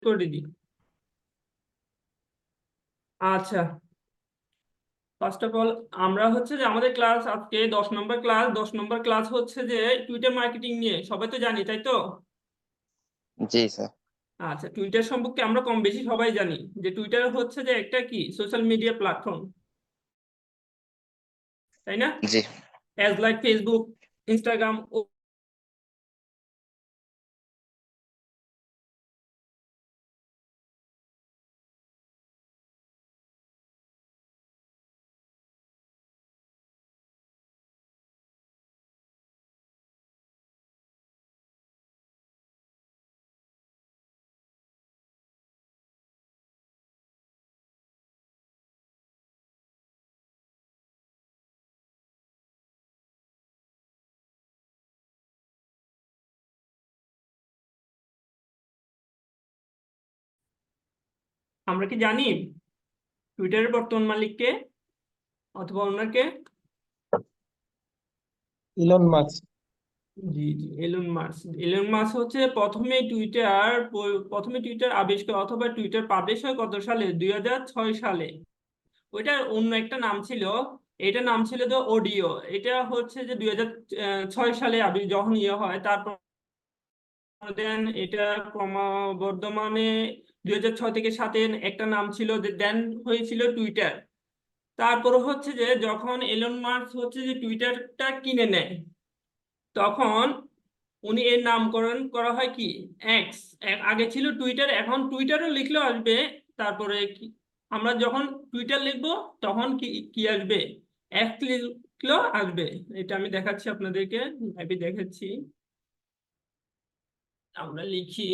করে দিই। আচ্ছা, ফার্স্ট অফ অল আমরা হচ্ছে যে আমাদের ক্লাস আজকে 10 নম্বর ক্লাস। 10 নম্বর ক্লাস হচ্ছে যে টুইটার মার্কেটিং নিয়ে, সবাই তো জানি তাই তো? জি স্যার। আচ্ছা, টুইটার সম্পর্কে আমরা কম বেশি সবাই জানি যে টুইটার হচ্ছে যে একটা কি সোশ্যাল মিডিয়া প্ল্যাটফর্ম, তাই না? জি অ্যাজ লাইক ফেসবুক, ইনস্টাগ্রাম। আমরা কি জানি টুইটারের বর্তমান মালিক কে অথবা ওনার কে? Elon Musk. জি জি, এলন মাস্ক। এলন মাস্ক হচ্ছে প্রথমে টুইটার আবিষ্কার অথবা টুইটার পাবলিশ হয় কত সালে? 2006 সালে। ওইটার অন্য একটা নাম ছিল, এটা নাম ছিল তো অডিও। এটা হচ্ছে যে 2006 সালে যখন হয়, তারপর দেন এটা ক্রমবর্ধমানে 2006 থেকে 7-এ একটা নাম ছিল, দেন হয়েছিল টুইটার। তারপর হচ্ছে যে যখন এলন মাস্ক হচ্ছে যে টুইটারটা কিনে নেয়, তখন উনি এর নামকরণ করা হয় কি এক্স। আগে ছিল টুইটার, এখন টুইটারও লিখলেও আসবে। তারপরে আমরা যখন টুইটার লিখবো তখন কি কি আসবে? এক্স লিখলেও আসবে। এটা আমি দেখাচ্ছি আপনাদেরকে, আমি দেখাচ্ছি। আমরা লিখি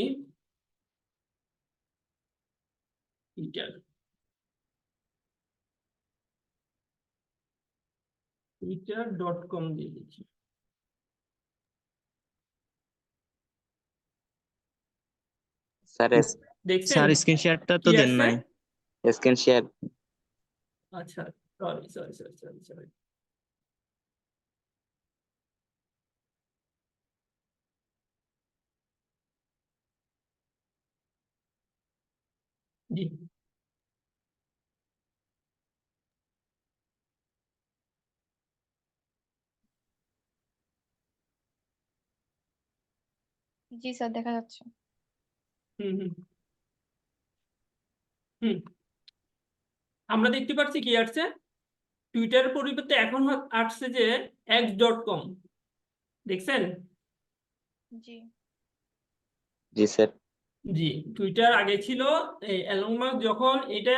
টুইটার, twitter.com দিয়ে লিখি। স্যার। দেখছেন স্যার স্ক্রিন শেয়ারটা কি তো দেন আসছে? নাই। Screen share. আচ্ছা, sorry sorry sorry sorry sorry. জি জি স্যার, দেখা যাচ্ছে। হুম হুম হুম। আমরা দেখতে পাচ্ছি কি আসছে, টুইটারের পরিবর্তে এখন আসছে যে x.com। দেখছেন? জি জি স্যার। জি, টুইটার আগে ছিল। এই এলন মাস্ক যখন এটা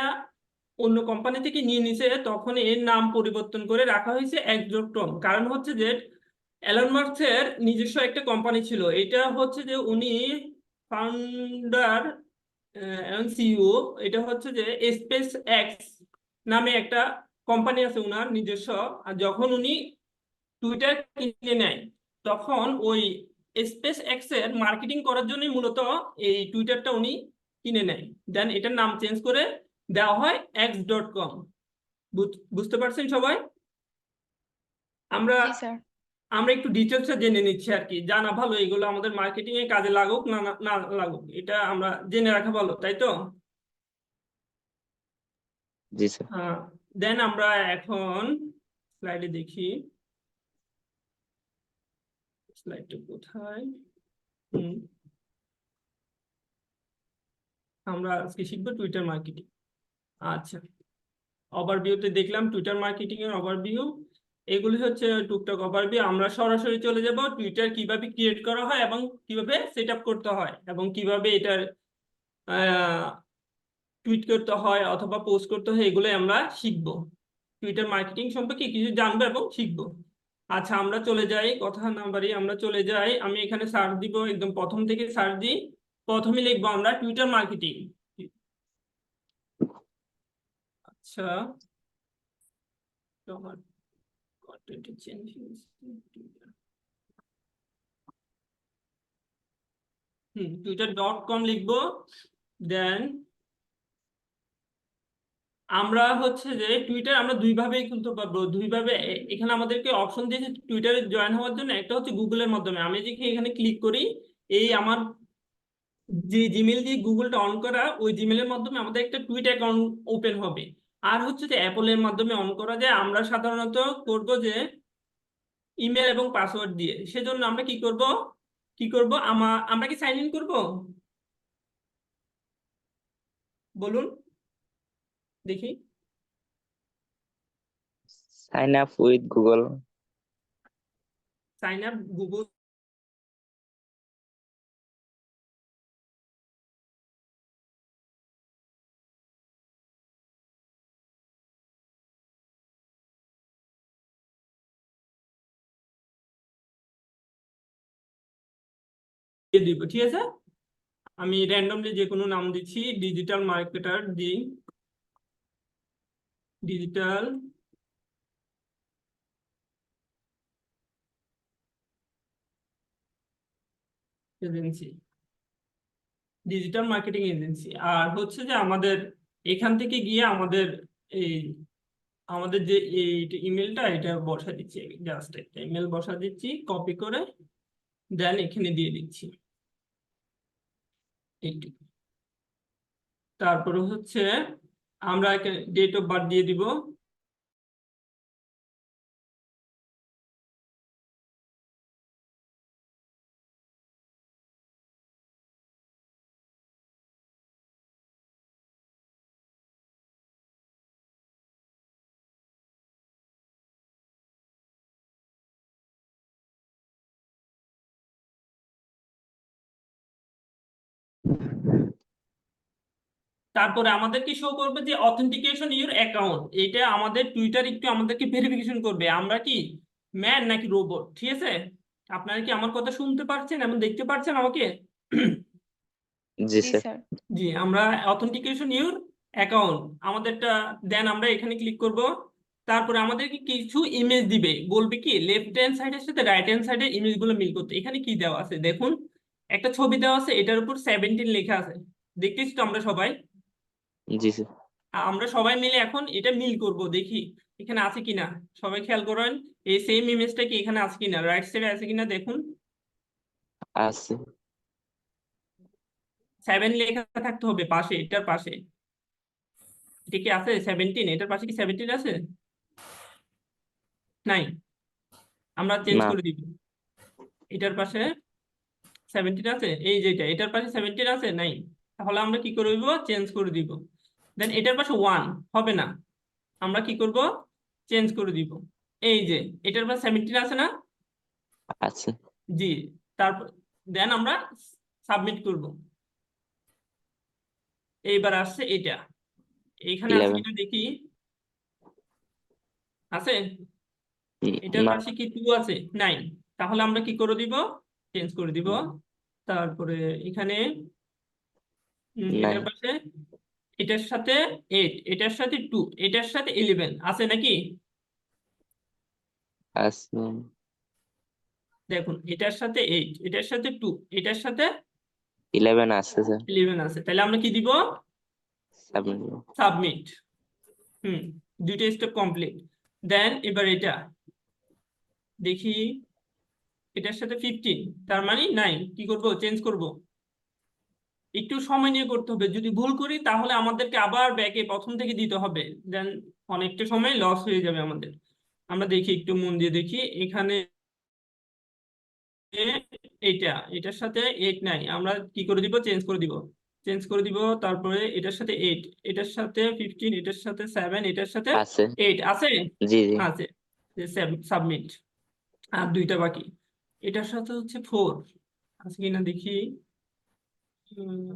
অন্য কোম্পানি থেকে নিয়ে নিছে, তখন এর নাম পরিবর্তন করে রাখা হয়েছে x.com। কারণ হচ্ছে যে এলন মাস্কের নিজস্ব একটা কোম্পানি ছিল, এটা হচ্ছে যে উনি ফাউন্ডার এবং সিইও। এটা হচ্ছে যে স্পেস এক্স নামে একটা কোম্পানি আছে উনার নিজস্ব। আর যখন উনি টুইটার কিনে নেয়, তখন ওই স্পেস এক্স এর মার্কেটিং করার জন্যই মূলত এই টুইটারটা উনি কিনে নেয়। দেন এটার নাম চেঞ্জ করে দেওয়া হয় x.com। বুঝতে পারছেন সবাই? আমরা জি স্যার। আমরা একটু ডিটেলসে জেনে নিচ্ছি আর কি, জানা ভালো। এগুলো আমাদের মার্কেটিং এ কাজে লাগুক না না না লাগুক, এটা আমরা জেনে রাখা ভালো, তাই তো? জি স্যার। হ্যাঁ। দেন আমরা এখন স্লাইডে দেখি, স্লাইডটা কোথায়? হুম, আমরা আজকে শিখবো টুইটার মার্কেটিং। আচ্ছা, ওভারভিউতে দেখলাম টুইটার মার্কেটিং এর ওভারভিউ। এগুলি হচ্ছে টুকটাক ওভারভিউ। আমরা সরাসরি চলে যাব টুইটার কিভাবে ক্রিয়েট করা হয় এবং কিভাবে সেট আপ করতে হয় এবং কিভাবে এটার টুইট করতে হয় অথবা পোস্ট করতে হয়, এগুলোই আমরা শিখবো। টুইটার মার্কেটিং সম্পর্কে কিছু জানবো এবং শিখবো। আচ্ছা, আমরা চলে যাই, কথা না বাড়িয়ে আমরা চলে যাই। আমি এখানে সার্চ দিব, একদম প্রথম থেকে সার্চ দিই। প্রথমে লিখবো আমরা টুইটার মার্কেটিং। আচ্ছা, তোমার কন্টেন্ট চেঞ্জ। twitter.com লিখবো। দেন আমরা হচ্ছে যে টুইটার আমরা দুইভাবেই খুলতে পারবো, দুইভাবে। এখানে আমাদেরকে অপশন দিয়েছে টুইটারে জয়েন হওয়ার জন্য। একটা হচ্ছে গুগলের মাধ্যমে, আমি যদি এখানে ক্লিক করি, এই আমার যে জিমেল দিয়ে গুগলটা অন করা, ওই জিমেলের মাধ্যমে আমাদের একটা টুইট অ্যাকাউন্ট ওপেন হবে। আর হচ্ছে যে অ্যাপলের মাধ্যমে অন করা যায়। আমরা সাধারণত করব যে ইমেল এবং পাসওয়ার্ড দিয়ে। সেজন্য আমরা কি করব আমরা কি সাইন ইন করব? বলুন দেখি। Sign up with Google. Sign up Google. দিব, ঠিক আছে। আমি র্যান্ডমলি যে কোনো নাম দিচ্ছি, ডিজিটাল মার্কেটার দিই, digital agency, digital marketing agency. আর হচ্ছে যে আমাদের এখান থেকে গিয়ে এই আমাদের যে এই ইমেলটা এটা বসা দিচ্ছি, জাস্ট একটা ইমেল বসা দিচ্ছি কপি করে, দেন এখানে দিয়ে দিচ্ছি এইটুকু। তারপরে হচ্ছে আমরা ডেট অফ বার্থ দিয়ে দিব। তারপরে আমাদের কি শো করবে যে অথেন্টিকেশন ইউর অ্যাকাউন্ট। এটা আমাদের টুইটার একটু আমাদেরকে ভেরিফিকেশন করবে আমরা কি ম্যান নাকি রোবট, ঠিক আছে। আপনারা কি আমার কথা শুনতে পাচ্ছেন এবং দেখতে পাচ্ছেন আমাকে? জি জি স্যার। স্যার। জি, আমরা অথেন্টিকেশন ইউর অ্যাকাউন্ট আমাদেরটা দেন আমরা এখানে ক্লিক করব। তারপরে আমাদেরকে কিছু ইমেজ দিবে, বলবে কি লেফট হ্যান্ড সাইডের সাথে রাইট হ্যান্ড সাইডের ইমেজগুলো মিল করতে। এখানে কি দেওয়া আছে দেখুন, একটা ছবি দেওয়া আছে, এটার উপর 17 লেখা আছে, দেখতেছি তো আমরা সবাই। জি স্যার। আমরা সবাই মিলে এখন এটা মিল করব, দেখি এখানে আছে কিনা। সবাই খেয়াল করেন, এই সেম ইমেজটা কি এখানে আছে কিনা, রাইট সাইডে আছে কিনা দেখুন। আছে। 7 লেখা থাকতে হবে পাশে, এটার পাশে। এটা কি আছে 17? এটার পাশে কি 17 আছে? নাই। আমরা চেঞ্জ না। করে দিব। এটার পাশে 17 আছে, এই যেটা এটার পাশে 17 আছে, নাই। তাহলে আমরা কি করে দিব, চেঞ্জ করে দিব। দেন এটার পাশে 1 হবে না, আমরা কি করব, চেঞ্জ করে দিব। এই যে এটার পাশে 17 আছে না? আছে। জি। তারপর দেন আমরা সাবমিট করব। এইবার আসছে এটা, এইখানে আছে 11। কিনা দেখি। আছে? এটার না। পাশে কি 2 আছে? নাই। তাহলে আমরা কি করে দিব, চেঞ্জ করে দিব। তারপরে এখানে নাই। এটার পাশে, এটার সাথে 8, এটার সাথে 2, এটার সাথে 11 আছে নাকি? আছে। দেখুন এটার সাথে 8, এটার সাথে 2, এটার সাথে 11 আছে স্যার। 11 আছে। তাহলে আমরা কি দিব, সাবমিট। সাবমিট। দুইটা স্টেপ কমপ্লিট। দেন এবার এটা দেখি, এটার সাথে 15, তার মানে নাই। কি করব, চেঞ্জ করব। একটু সময় নিয়ে করতে হবে, যদি ভুল করি তাহলে আমাদেরকে আবার ব্যাকে প্রথম থেকে দিতে হবে, দেন অনেকটা সময় লস হয়ে যাবে আমাদের। আমরা দেখি, একটু মন দিয়ে দেখি এখানে এইটা, এটার সাথে 8 নাই, আমরা কি করে দিব, চেঞ্জ করে দিব। চেঞ্জ করে দিব। তারপরে এটার সাথে 8, এটার সাথে 15, এটার সাথে 7, এটার সাথে আছে। 8 আছে। জি জি। আছে। সাবমিট। আর দুইটা বাকি। এটার সাথে হচ্ছে 4 আছে কিনা দেখি। উম,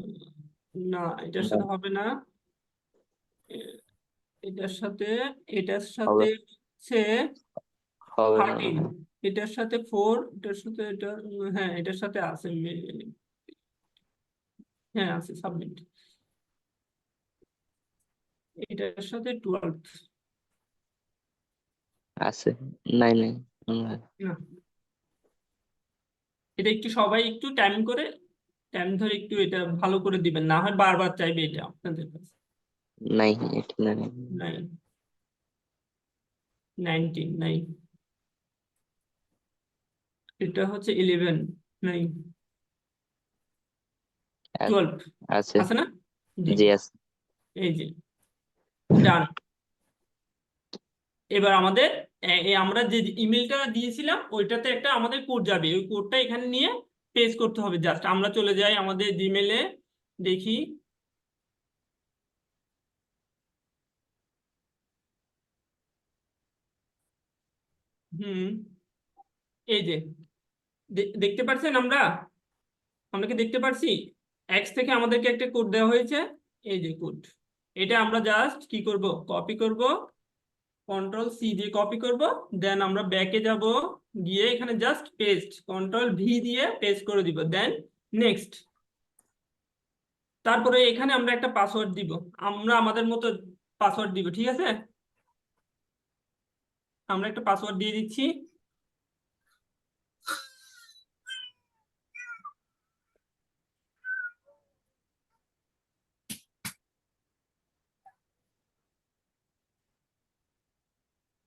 না, এটার না, সাথে হবে না। এ- এটার সাথে, এটার সাথে হবে হচ্ছে হবে না। 13, এটার সাথে 4, এটার সাথে এটা, হ্যাঁ এটার সাথে আছে, হ্যাঁ আছে, সাবমিট। এটার সাথে 12 আছে। নাই নাই। না। এটা একটু সবাই একটু টাইম করে, টাইম ধরে একটু এটা ভালো করে দিবেন, না হয় বারবার চাইবে এটা আপনাদের কাছে। নাই এটা নাই। 9, 19 নাই। এটা হচ্ছে 11 নাই। আ- 12 আছে। আছে না? জি, জি আছে। এই যে ডান। এবার আমাদের আমরা যে ইমেলটা দিয়েছিলাম ওইটাতে একটা আমাদের কোড যাবে, ওই কোডটা এখানে নিয়ে পেস্ট করতে হবে। জাস্ট আমরা চলে যাই আমাদের জিমেলে, দেখি। হুম, এই যে দেখতে পাচ্ছেন আমরা কি দেখতে পাচ্ছি? এক্স থেকে আমাদেরকে একটা কোড দেওয়া হয়েছে, এই যে কোড। এটা আমরা জাস্ট কি করব, কপি করব, কন্ট্রোল সি দিয়ে কপি করব, দেন আমরা ব্যাকে যাব, গিয়ে এখানে জাস্ট পেস্ট, কন্ট্রোল ভি দিয়ে পেস্ট করে দিব, দেন নেক্সট। তারপরে এখানে আমরা একটা পাসওয়ার্ড দিব, আমরা আমাদের মতো পাসওয়ার্ড দিব, ঠিক আছে? আমরা একটা পাসওয়ার্ড দিয়ে দিচ্ছি।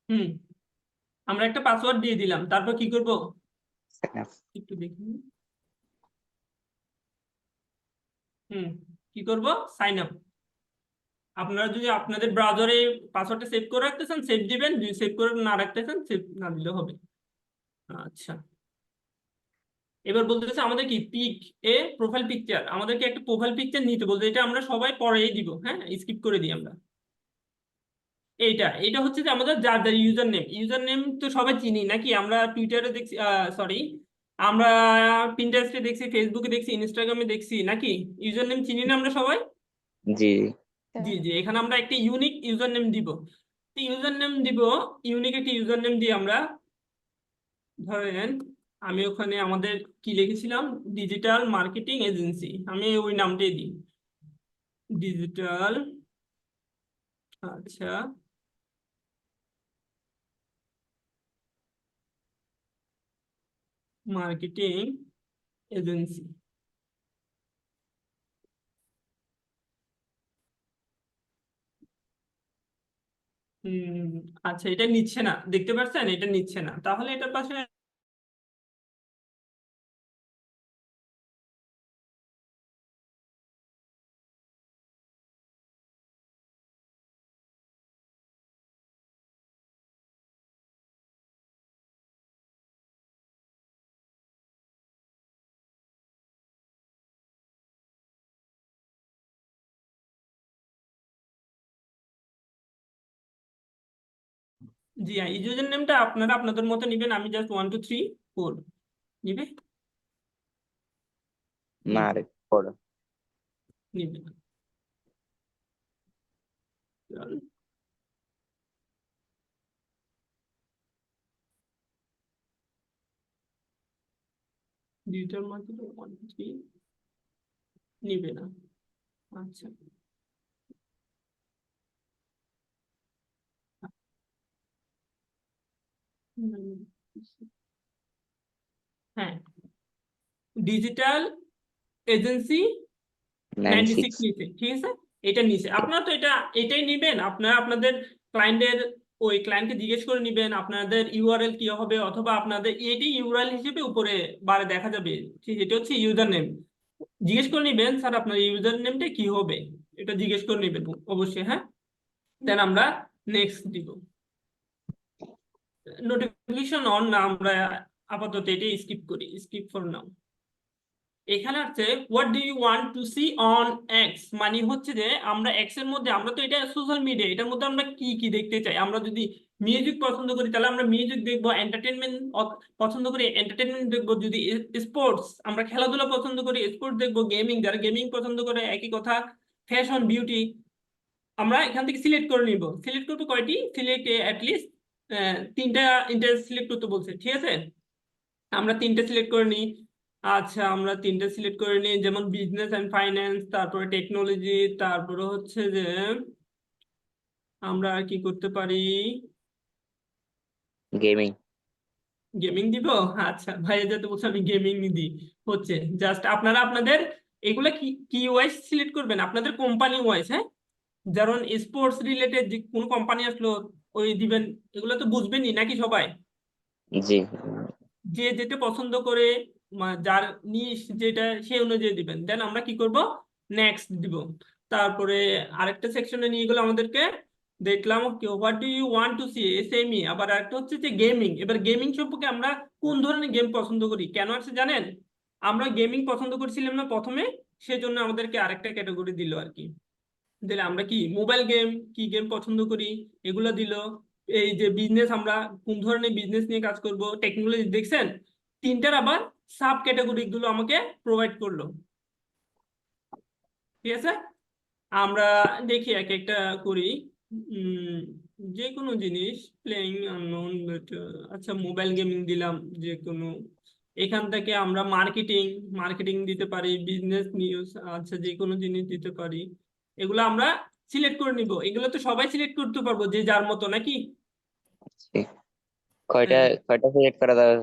হুম, আমরা একটা পাসওয়ার্ড দিয়ে দিলাম, তারপর কি করব Sign up. একটু দেখি। হুম, কি করব, সাইন আপ। আপনারা যদি আপনাদের ব্রাউজারে পাসওয়ার্ডটা সেভ করে রাখতে চান সেভ দিবেন, যদি সেভ করে না রাখতে চান সেভ না দিলেও হবে। আচ্ছা, এবার বলতেছে আমাদের কি পিক এ প্রোফাইল পিকচার, আমাদেরকে একটা প্রোফাইল পিকচার নিতে বলতে, এটা আমরা সবাই পরেই দিব, হ্যাঁ, স্কিপ করে দিই আমরা। এটা হচ্ছে যে আমাদের যার যার ইউজার নেম তো সবাই চিনি নাকি? আমরা টুইটারে দেখছি, সরি, আমরা পিন্টারেস্টে দেখছি, ফেসবুকে দেখছি, ইনস্টাগ্রামে দেখছি নাকি? ইউজার নেম চিনি না আমরা সবাই? জি জি জি, এখানে আমরা একটা ইউনিক ইউজার নেম দিব। ইউজার নেম দিব, ইউনিক একটা ইউজার নেম দিয়ে আমরা, ধরেন আমি ওখানে আমাদের কি লিখেছিলাম, ডিজিটাল মার্কেটিং এজেন্সি, আমি ওই নামটাই দিই, ডিজিটাল, আচ্ছা, মার্কেটিং এজেন্সি। হম, আচ্ছা, এটা নিচ্ছে না, দেখতে পাচ্ছেন এটা নিচ্ছে না, তাহলে এটার পাশে জি হ্যাঁ, ইউজার নেমটা আপনারা আপনাদের মতো নিবেন, আমি জাস্ট 1 2 3 4 নিবে, না নিবে, রে পড়ো। নিবে না। চল, ডিজিটাল মার্কেটিং 1 2 3 নিবে না। আচ্ছা, হ্যাঁ, ডিজিটাল এজেন্সি 96 96। নিচে, ঠিক আছে? এটা নিচে আপনারা তো এটাই নিবেন, আপনারা আপনাদের ক্লায়েন্টের, ওই ক্লায়েন্টকে জিজ্ঞেস করে নিবেন আপনাদের ইউআরএল কি হবে, অথবা আপনাদের এটি ইউআরএল হিসেবে উপরে বারে দেখা যাবে, ঠিক, এটা হচ্ছে ইউজার নেম। জিজ্ঞেস করে নিবেন স্যার আপনার ইউজার নেমটা কি হবে, এটা জিজ্ঞেস করে নিবেন অবশ্যই, হ্যাঁ। দেন আমরা নেক্সট দিব। নোটিফিকেশন অন না, আমরা আপাতত এটি স্কিপ করি, স্কিপ ফর নাও। এখানে আছে what do you want to see on X, মানে হচ্ছে যে আমরা এক্স এর মধ্যে, আমরা তো এটা সোশ্যাল মিডিয়া, এটার মধ্যে আমরা কি কি দেখতে চাই। আমরা যদি মিউজিক পছন্দ করি তাহলে আমরা মিউজিক দেখবো, এন্টারটেনমেন্ট পছন্দ করি এন্টারটেনমেন্ট দেখবো, যদি স্পোর্টস আমরা খেলাধুলা পছন্দ করি স্পোর্টস দেখবো, গেমিং যারা গেমিং পছন্দ করে একই কথা, ফ্যাশন বিউটি, আমরা এখান থেকে সিলেক্ট করে নিব। সিলেক্ট করবো কয়টি, সিলেক্ট অ্যাটলিস্ট তিনটা ইন্টারেস্ট সিলেক্ট করতে বলছে, ঠিক আছে? আমরা তিনটে সিলেক্ট করে নিই। আচ্ছা, আমরা তিনটে সিলেক্ট করে নিই, যেমন বিজনেস অ্যান্ড ফাইন্যান্স, তারপরে টেকনোলজি, তারপরে হচ্ছে যে আমরা আর কি করতে পারি, গেমিং। গেমিং দিব। আচ্ছা, ভাইয়া যাতে বলছে আমি গেমিং দিই, হচ্ছে জাস্ট আপনারা আপনাদের এগুলা কি কি ওয়াইজ সিলেক্ট করবেন, আপনাদের কোম্পানি ওয়াইজ, হ্যাঁ। যেমন স্পোর্টস রিলেটেড যে কোন কোম্পানি আসলো ওই দিবেন, এগুলো তো বুঝবেনই নাকি সবাই? জি যে যেটা পছন্দ করে, যার নিশ যেটা সেই অনুযায়ী দিবেন। দেন আমরা কি করব, নেক্সট দিব। তারপরে আরেকটা সেকশনে নিয়ে গেলো আমাদেরকে, দেখলাম কি what do you want to see SME. আবার আরেকটা হচ্ছে যে গেমিং। এবার গেমিং সম্পর্কে আমরা কোন ধরনের গেম পছন্দ করি, কেন আছে জানেন? আমরা গেমিং পছন্দ করছিলাম না প্রথমে, সেজন্য আমাদেরকে আরেকটা ক্যাটাগরি দিল আর কি। দিলে আমরা কি মোবাইল গেম, কি গেম পছন্দ করি, এগুলো দিল। এই যে বিজনেস, আমরা কোন ধরনের বিজনেস নিয়ে কাজ করব, টেকনোলজি, দেখছেন তিনটার আবার সাব ক্যাটাগরি গুলো আমাকে প্রোভাইড করলো। ঠিক আছে, আমরা দেখি এক একটা করি। উম, যে কোনো জিনিস, প্লেইং আননোন, আচ্ছা মোবাইল গেমিং দিলাম যে কোনো। এখান থেকে আমরা মার্কেটিং মার্কেটিং দিতে পারি, বিজনেস নিউজ, আচ্ছা যে কোনো জিনিস দিতে পারি। এগুলো আমরা সিলেক্ট করে নিব। এগুলো তো সবাই সিলেক্ট করতে পারবো যে যার মতো, নাকি? ঠিক। কয়টা হ্যাঁ, কয়টা সিলেক্ট করা যাবে?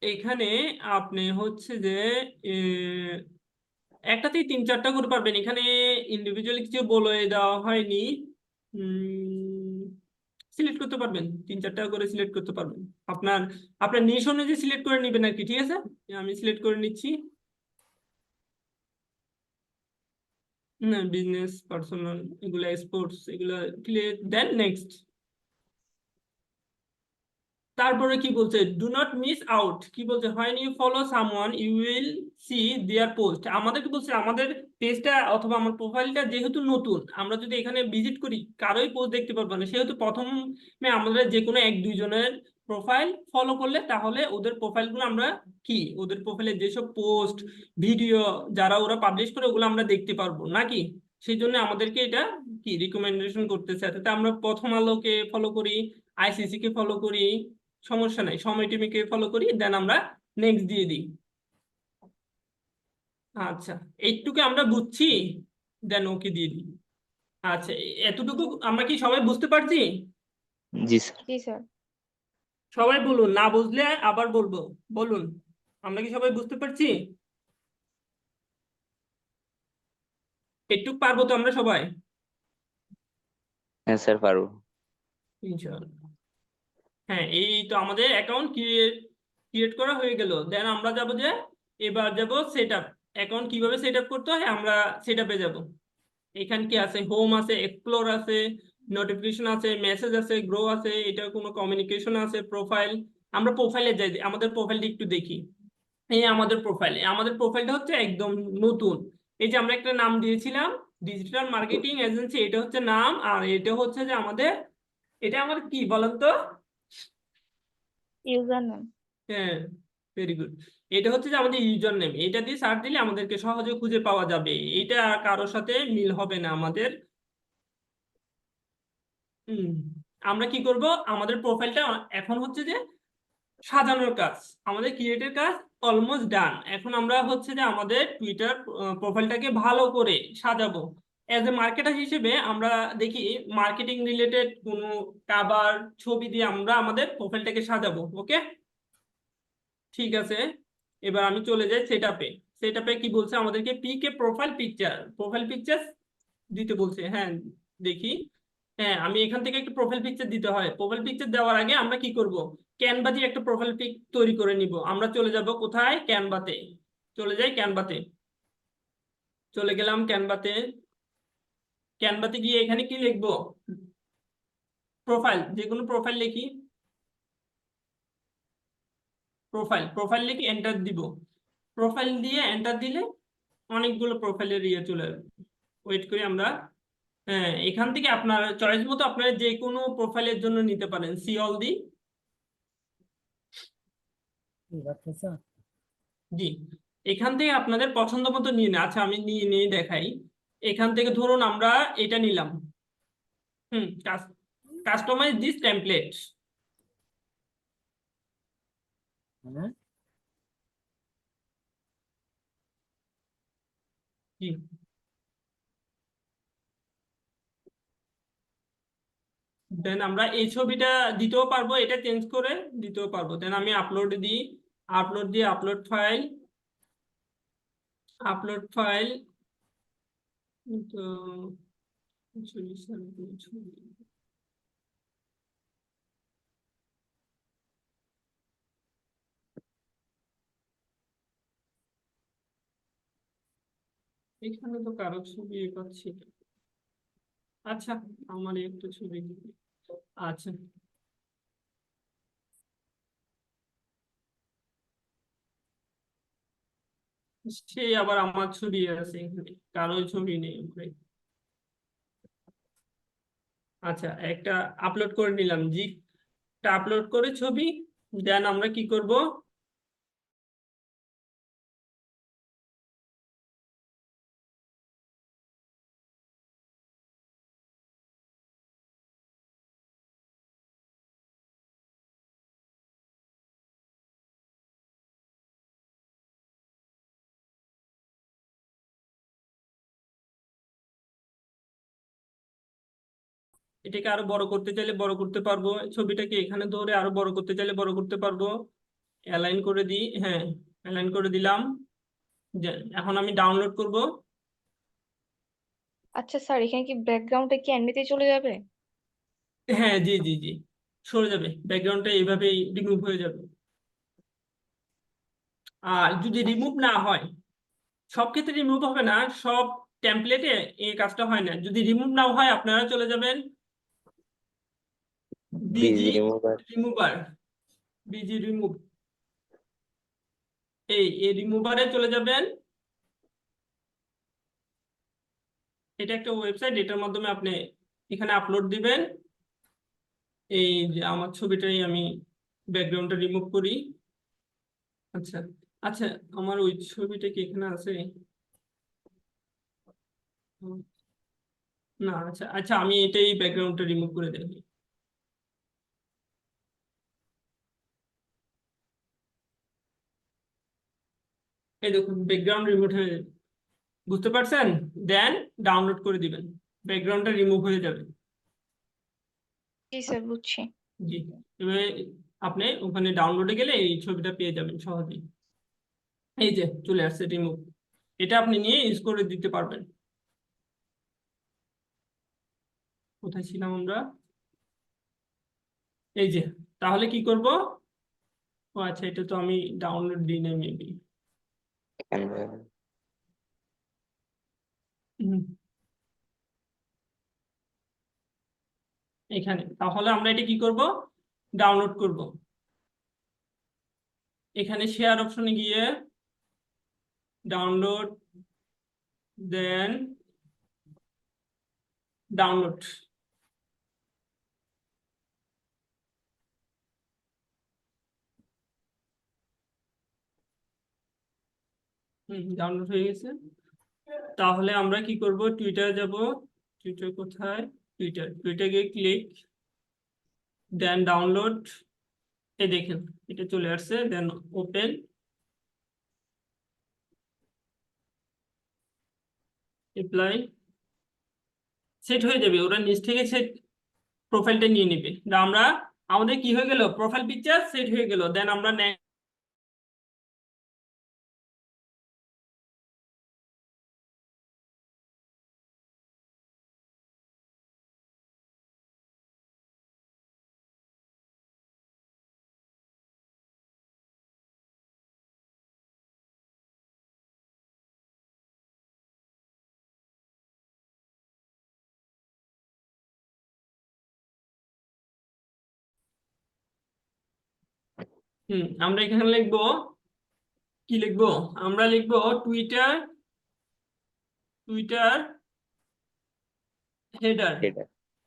এখানে আপনি হচ্ছে যে একটাতেই 3-4টা করে পারবেন। এখানে ইন্ডিভিজুয়ালি কিছু বলে দেওয়া হয়নি। সিলেক্ট করতে পারবেন, 3-4টা করে সিলেক্ট করতে পারবেন। আপনার আপনার নিশ অনুযায়ী সিলেক্ট করে নেবেন আর কি। ঠিক আছে, আমি সিলেক্ট করে নিচ্ছি। না, বিজনেস, পার্সোনাল, এগুলা স্পোর্টস, এগুলা ক্লিয়ার, দেন নেক্সট। তারপরে কি বলছে, ডু নট মিস আউট। কি বলছে, when you follow someone you will see their post. আমাদের কি বলছে, আমাদের পেজটা অথবা আমার প্রোফাইলটা যেহেতু নতুন, আমরা যদি এখানে ভিজিট করি কারোই পোস্ট দেখতে পারবো না। সেহেতু প্রথমে আমাদের যে কোনো 1-2 জনের প্রোফাইল ফলো করলে, তাহলে ওদের প্রোফাইলগুলো আমরা কি, ওদের প্রোফাইলে যেসব পোস্ট, ভিডিও যারা ওরা পাবলিশ করে, ওগুলো আমরা দেখতে পারবো নাকি। সেই জন্য আমাদেরকে এটা কি রিকমেন্ডেশন করতেছে। তাতে আমরা প্রথম আলোকে ফলো করি, আইসিসি কে ফলো করি, সমস্যা নাই, সময় টিভিকে ফলো করি, দেন আমরা নেক্সট দিয়ে দিই। আচ্ছা, এইটুকু আমরা বুঝছি, দেন ওকে দিয়ে দিই। আচ্ছা, এতটুকু আমরা কি সবাই বুঝতে পারছি? জি স্যার। জি স্যার। সবাই বলুন, না বুঝলে আবার বলবো। বলুন, আমরা কি সবাই বুঝতে পারছি? একটু পারবো তো আমরা সবাই, হ্যাঁ স্যার, পারবো। ইনশাআল্লাহ। হ্যাঁ, এই তো আমাদের অ্যাকাউন্ট ক্রিয়েট ক্রিয়েট করা হয়ে গেল। দেন আমরা যাব যে, এবার যাব সেট আপ। অ্যাকাউন্ট কিভাবে সেট আপ করতে হয় আমরা সেট আপে যাবো। এখানে কি আছে, হোম আছে, এক্সপ্লোর আছে, নোটিফিকেশন আছে, মেসেজ আছে, গ্রো আছে, এটা কোনো কমিউনিকেশন আছে, প্রোফাইল। আমরা প্রোফাইলে যাই, আমাদের প্রোফাইলটা একটু দেখি। এই আমাদের প্রোফাইলটা হচ্ছে একদম নতুন। এই যে আমরা একটা নাম দিয়েছিলাম, ডিজিটাল মার্কেটিং এজেন্সি, এটা হচ্ছে নাম। আর এটা হচ্ছে যে আমাদের, এটা আমার কি বলেন তো? User name. হ্যাঁ, ভেরি গুড। এটা হচ্ছে যে আমাদের ইউজার নেম। এটা দিয়ে সার্চ দিলে আমাদেরকে সহজে খুঁজে পাওয়া যাবে। এটা কারোর সাথে মিল হবে না আমাদের। হুম, আমরা কি করব, আমাদের প্রোফাইলটা এখন হচ্ছে যে সাজানোর কাজ, আমাদের ক্রিয়েটের কাজ অলমোস্ট ডান। এখন আমরা হচ্ছে যে আমাদের টুইটার প্রোফাইলটাকে ভালো করে সাজাবো। অ্যাজ এ মার্কেটার হিসেবে আমরা দেখি মার্কেটিং রিলেটেড কোনো কাভার ছবি দিয়ে আমরা আমাদের প্রোফাইলটাকে সাজাবো। ওকে, ঠিক আছে। এবার আমি চলে যাই সেটআপে। সেটআপে কি বলছে আমাদেরকে, পিক এ প্রোফাইল পিকচার দিতে বলছে। হ্যাঁ, দেখি। হ্যাঁ, আমি এখান থেকে একটা প্রোফাইল পিকচার দিতে হয়। প্রোফাইল পিকচার দেওয়ার আগে আমরা কি করব, ক্যানভা দিয়ে একটা প্রোফাইল পিক তৈরি করে নিব। আমরা চলে যাব কোথায়, ক্যানভাতে। চলে যাই ক্যানভাতে, চলে গেলাম ক্যানভাতে। ক্যানভাতে গিয়ে এখানে কি লিখবো, প্রোফাইল, যে কোনো প্রোফাইল লিখি। প্রোফাইল লিখে এন্টার দিব। প্রোফাইল দিয়ে এন্টার দিলে অনেকগুলো প্রোফাইলের ইয়ে চলে আসবে। ওয়েট করি আমরা। হ্যাঁ, এখান থেকে আপনার চয়েস মতো আপনারা যে কোনো প্রোফাইলের জন্য নিতে পারেন, সি অল দি। জি, এখান থেকে আপনাদের পছন্দ মতো নিয়ে নেন। আচ্ছা, আমি নিয়ে নিয়ে দেখাই। এখান থেকে ধরুন আমরা এটা নিলাম। হুম, কাস্টমাইজ দিস টেমপ্লেট। জি, দেন আমরা এই ছবিটা দিতেও পারবো, এটা চেঞ্জ করে দিতেও পারবো। দেন আমি আপলোড দিই, আপলোড দিয়ে আপলোড ফাইল তো ছবি। এখানে তো কারো ছবি পাচ্ছি না। আচ্ছা, আমার একটু ছবি দিবি। আচ্ছা, সেই আবার আমার ছবি আছে এখানে, কারো ছবি নেই উপরে। আচ্ছা, একটা আপলোড করে নিলাম জি, একটা আপলোড করে ছবি। দেন আমরা কি করব, এটাকে আরো বড় করতে চাইলে বড় করতে পারবো, ছবিটাকে এখানে ধরে আরো বড় করতে চাইলে বড় করতে পারবো। অ্যালাইন করে দিই, হ্যাঁ অ্যালাইন করে দিলাম। এখন আমি ডাউনলোড করব। আচ্ছা স্যার, এখানে কি ব্যাকগ্রাউন্ডটা কি এমনিতেই চলে যাবে? হ্যাঁ জি জি জি, সরে যাবে, ব্যাকগ্রাউন্ডটা এইভাবেই রিমুভ হয়ে যাবে। আর যদি আচ্ছা। রিমুভ না হয়, সব ক্ষেত্রে রিমুভ হবে না, সব টেমপ্লেটে এই কাজটা হয় না। যদি রিমুভ নাও হয়, আপনারা চলে যাবেন busy busy remover. Remover, busy remove, এই রিমুভারে চলে যাবেন। এটা একটা ওয়েবসাইট, এটার মাধ্যমে আপনি এখানে আপলোড দিবেন। এই যে আমার ছবিটাই আমি ব্যাকগ্রাউন্ডটা রিমুভ করি। আচ্ছা আচ্ছা, আমার ওই ছবিটা কি এখানে আছে? হুম, না, আচ্ছা আচ্ছা, আমি এটাই ব্যাকগ্রাউন্ডটা রিমুভ করে দেব। এই দেখুন ব্যাকগ্রাউন্ড রিমুভ হয়ে, বুঝতে পারছেন? দেন ডাউনলোড করে দিবেন, ব্যাকগ্রাউন্ডটা রিমুভ হয়ে যাবে। জি স্যার, বুঝছি। জি, এবারে আপনি ওখানে ডাউনলোডে গেলে এই ছবিটা পেয়ে যাবেন সহজেই। এই যে চলে আসছে রিমুভ, এটা আপনি নিয়ে ইউজ করে দিতে পারবেন। কোথায় ছিলাম আমরা? এই যে, তাহলে কি করব? ও আচ্ছা, এটা তো আমি ডাউনলোড দিই না মেবি। এখানে তাহলে আমরা এটা কি করব, ডাউনলোড করব। এখানে শেয়ার অপশনে গিয়ে ডাউনলোড, দেন ডাউনলোড। ডাউনলোড হয়ে গেছে। তাহলে আমরা কি করব, টুইটার যাব। টুইটার কোথায়? টুইটার গিয়ে ক্লিক, দেন ডাউনলোড। এই দেখেন, এটা চলে আসছে, দেন ওপেন, অ্যাপ্লাই। সেট হয়ে যাবে, ওরা নিচ থেকে সেট প্রোফাইলটা নিয়ে নেবে। আমরা আমাদের কি হয়ে গেল, প্রোফাইল পিকচার সেট হয়ে গেল। দেন আমরা আমরা এখানে লিখবো, কি লিখবো, আমরা লিখবো টুইটার, টুইটার হেডার। এটা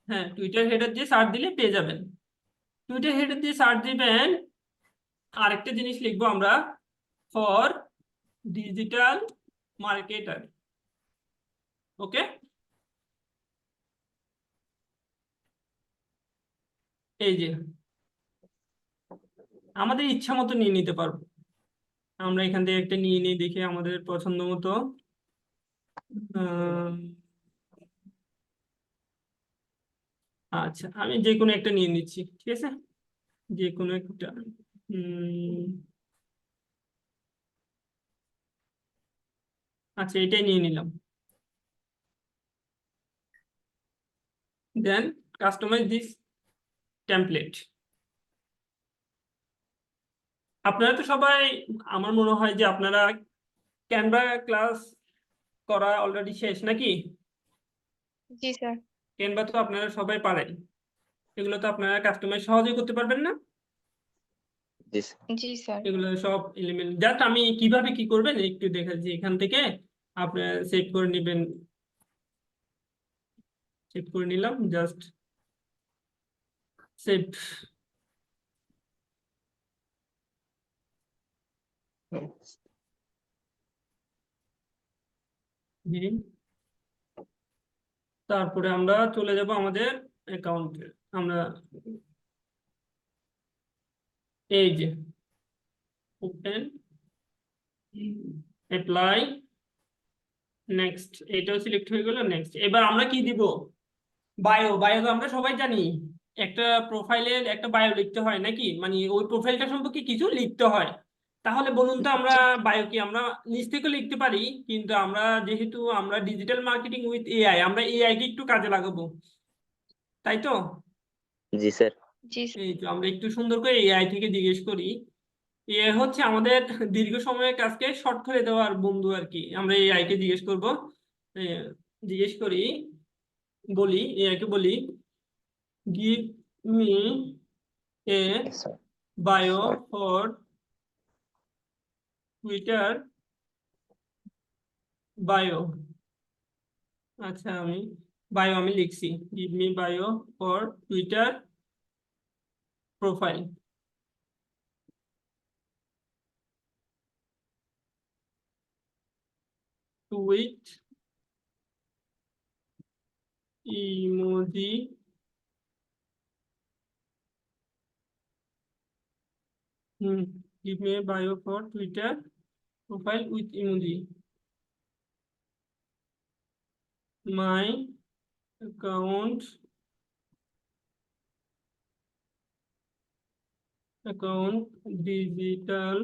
হ্যাঁ, টুইটার হেডার দিয়ে সার্চ দিলে পেয়ে যাবেন। টুইটার হেডার দিয়ে সার্চ দিবেন। আরেকটা জিনিস লিখবো আমরা, ফর ডিজিটাল মার্কেটার। ওকে, এই যে আমাদের ইচ্ছা মতো নিয়ে নিতে পারবো। আমরা এখান থেকে একটা নিয়ে নিই, দেখে আমাদের পছন্দ মতো। আহ, আচ্ছা, আমি যে কোনো একটা নিয়ে নিচ্ছি, ঠিক আছে, যে কোনো একটা। আচ্ছা, এটাই নিয়ে নিলাম। দেন কাস্টমাইজ দিস টেমপ্লেট। আপনারা তো সবাই, আমার মনে হয় যে আপনারা ক্যানভা ক্লাস করা অলরেডি শেষ নাকি? জি স্যার। ক্যানভা তো আপনারা সবাই পারেন, এগুলো তো আপনারা কাস্টমাইজ সহজেই করতে পারবেন না? জি স্যার। জি স্যার। এগুলো সব এলিমেন্ট জাস্ট আমি কিভাবে কি করবেন একটু দেখাচ্ছি। এখান থেকে আপনারা সেভ করে নেবেন, সেভ করে নিলাম, জাস্ট সেভ। তারপরে আমরা চলে যাব আমাদের অ্যাকাউন্টে। আমরা এই যে ওপেন, অ্যাপ্লাই, নেক্সট, এটাও সিলেক্ট হয়ে গেল, নেক্সট। এবার আমরা কি দিব? বায়ো। বায়ো তো আমরা সবাই জানি, একটা প্রোফাইলের একটা বায়ো লিখতে হয় নাকি, মানে ওই প্রোফাইলটা সম্পর্কে কিছু লিখতে হয়। তাহলে বলুন তো আমরা জি বায়ো কি আমরা নিজ থেকে লিখতে পারি, কিন্তু আমরা যেহেতু আমরা ডিজিটাল মার্কেটিং উইথ এআই, আমরা এআই কে একটু কাজে লাগাবো, তাই তো? জি স্যার। জি স্যার। এই তো আমরা একটু সুন্দর করে এআই থেকে জিজ্ঞেস করি। এআই হচ্ছে আমাদের দীর্ঘ সময়ের কাজকে শর্ট করে দেওয়ার বন্ধু আর কি। আমরা এআই কে জিজ্ঞেস করব, জিজ্ঞেস করি, বলি এআই কে বলি, give me a Yes, sir. Bio Sorry. For Twitter bio. আচ্ছা, আমি বায়ো আমি লিখছি, give me bio for Twitter profile. Tweet emoji give me a bio for Twitter profile with emoji. My account digital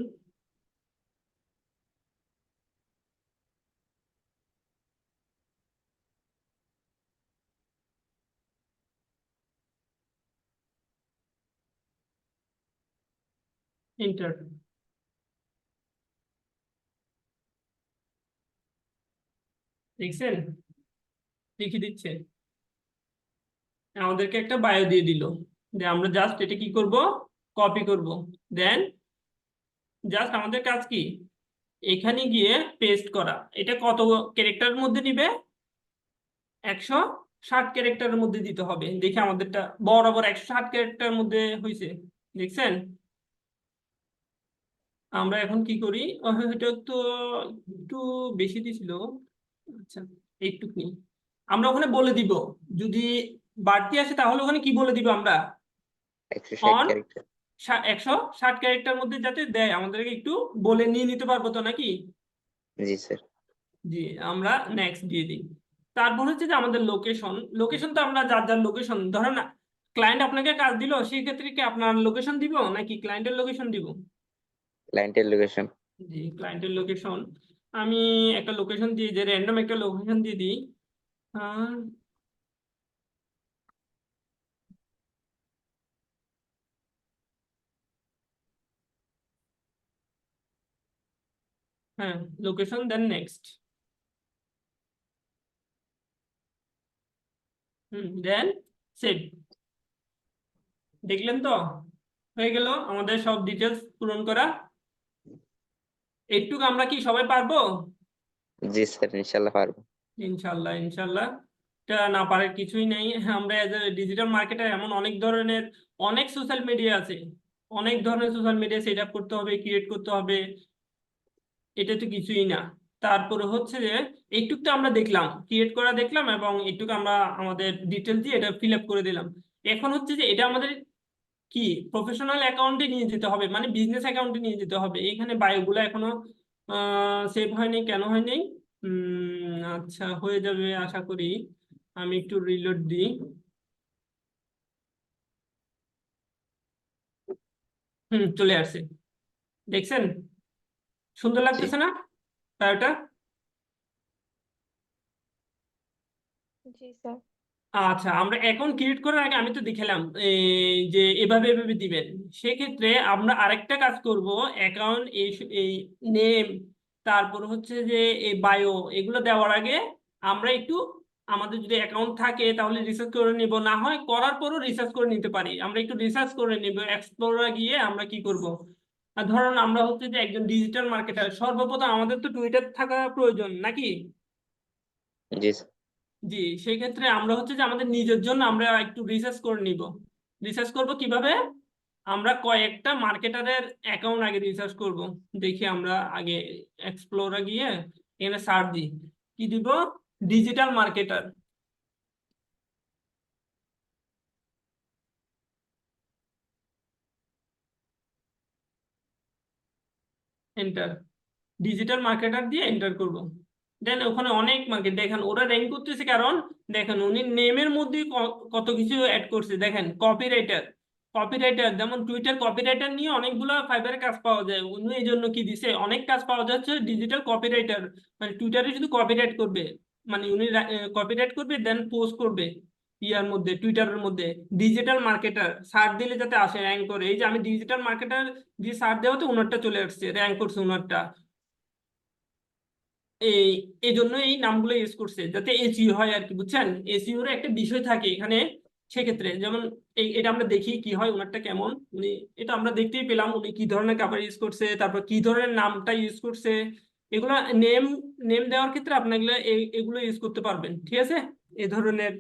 enter। দেখছেন, লিখে দিচ্ছে, আমাদেরকে একটা bio দিয়ে দিল। যে আমরা জাস্ট এটা কি করব, কপি করব, দেন জাস্ট আমাদের কাজ কি এখানে গিয়ে পেস্ট করা। এটা কত ক্যারেক্টারের মধ্যে নিবে? 160 ক্যারেক্টারের মধ্যে দিতে হবে। দেখে আমাদেরটা বরাবর 160 ক্যারেক্টারের মধ্যে হয়েছে, দেখছেন? আমরা এখন কি করি, এটা তো একটু বেশি দিছিল। আচ্ছা, এইটুকুনি আমরা ওখানে বলে দিব, যদি বাড়তি আসে তাহলে ওখানে কি বলে দিব আমরা, 160 অন ক্যারেক্টার। 160 ক্যারেক্টার মধ্যে যাতে দেয়, আমাদেরকে একটু বলে নিয়ে নিতে পারবো তো নাকি? জি স্যার। জি, আমরা নেক্সট দিয়ে দিই। তারপর হচ্ছে যে আমাদের লোকেশন। লোকেশন তো আমরা যার যার লোকেশন, ধরেন না ক্লায়েন্ট আপনাকে কাজ দিল, সেই ক্ষেত্রে কি আপনার লোকেশন দিব নাকি ক্লায়েন্টের লোকেশন দিব? ক্লায়েন্টের লোকেশন। জি, ক্লায়েন্টের লোকেশন। আমি একটা লোকেশন দিয়ে, যে র্যান্ডম একটা লোকেশন দিয়ে দিই। আহ, হ্যাঁ, লোকেশন, দেন নেক্সট, দেন সেভ। দেখলেন তো, হয়ে গেল আমাদের সব ডিটেলস পূরণ করা। এইটুকু আমরা কি সবাই পারবো? জি স্যার, ইনশাল্লাহ পারবো। ইনশাল্লাহ, ইনশাল্লাহ। এটা না পারার কিছুই নেই। আমরা এজ এ ডিজিটাল মার্কেটার এমন অনেক ধরনের, অনেক সোশ্যাল মিডিয়া আছে, অনেক ধরনের সোশ্যাল মিডিয়া সেট আপ করতে হবে, ক্রিয়েট করতে হবে, এটা তো কিছুই না। তারপরে হচ্ছে যে এইটুকু তো আমরা দেখলাম, ক্রিয়েট করা দেখলাম, এবং এইটুকু আমরা আমাদের ডিটেল দিয়ে এটা ফিল আপ করে দিলাম। এখন হচ্ছে যে এটা আমাদের কি প্রফেশনাল অ্যাকাউন্টে নিয়ে যেতে হবে, মানে বিজনেস অ্যাকাউন্টে নিয়ে যেতে হবে। এখানে বায়োগুলো এখনো সেভ হয়নি, কেন হয়নি? আচ্ছা, হয়ে যাবে আশা করি। আমি একটু রিলোড দিই। চলে আসছে, দেখছেন? সুন্দর জি। লাগতেছে না বায়োটা? জি স্যার। আচ্ছা, আমরা অ্যাকাউন্ট ক্রিয়েট করার আগে আমি তো দেখালাম এই যে এভাবে এভাবে দিবেন। সেক্ষেত্রে আমরা আরেকটা কাজ করব, অ্যাকাউন্ট এই নেম, তারপর হচ্ছে যে এই বায়ো, এগুলো দেওয়ার আগে আমরা একটু আমাদের যদি অ্যাকাউন্ট থাকে তাহলে রিসার্চ করে নিব, না হয় করার পরও রিসার্চ করে নিতে পারি। আমরা একটু রিসার্চ করে নিব, এক্সপ্লোরে গিয়ে আমরা কি করব। আর ধরুন আমরা হচ্ছে যে একজন ডিজিটাল মার্কেটার, সর্বপ্রথম আমাদের তো টুইটার থাকা প্রয়োজন নাকি? জি স্যার। জি, সেই ক্ষেত্রে আমরা হচ্ছে যে আমাদের নিজের জন্য আমরা একটু রিসার্চ করে নিব। রিসার্চ করব কিভাবে? আমরা কয়েকটা মার্কেটারের অ্যাকাউন্ট আগে রিসার্চ করব। দেখি আমরা আগে এক্সপ্লোরে গিয়ে এখানে সার্চ দিই, কি দিব? Digital marketer, enter. Digital marketer দিয়ে এন্টার করব। দেন ওখানে অনেক মার্কেট দেখেন ওরা র্যাঙ্ক করতেছে, কারণ দেখেন উনি নেমের মধ্যে কত কিছু অ্যাড করছে। দেখেন কপিরাইটার, কপিরাইটার যেমন টুইটার কপিরাইটার নিয়ে অনেকগুলো ফাইবারে কাজ পাওয়া যায়, উনি এই জন্য কি দিছে, অনেক কাজ পাওয়া যাচ্ছে ডিজিটাল কপিরাইটার, মানে টুইটারে শুধু কপিরাইট করবে, মানে উনি কপিরাইট করবে দেন পোস্ট করবে ইয়ার মধ্যে, টুইটারের মধ্যে। ডিজিটাল মার্কেটার সার্চ দিলে যাতে আসে র্যাঙ্ক করে, এই যে আমি ডিজিটাল মার্কেটার দিয়ে সার্চ দেওয়াতে ওনারটা চলে আসছে, র্যাঙ্ক করছে ওনারটা। এই এই জন্য এই নামগুলো ইউজ করছে যাতে এসইও হয় আর কি, বুঝছেন? এসইও এর একটা বিষয় থাকে এখানে। সেক্ষেত্রে যেমন এটা আমরা দেখি কি হয়, ওনারটা কেমন, উনি এটা আমরা দেখতেই পেলাম উনি কি ধরনের কাপড় ইউজ করছে, তারপর কি ধরনের নামটা ইউজ করছে। এগুলো নেম নেম দেওয়ার ক্ষেত্রে আপনাগুলো এগুলো ইউজ করতে পারবেন, ঠিক আছে? এই ধরনের,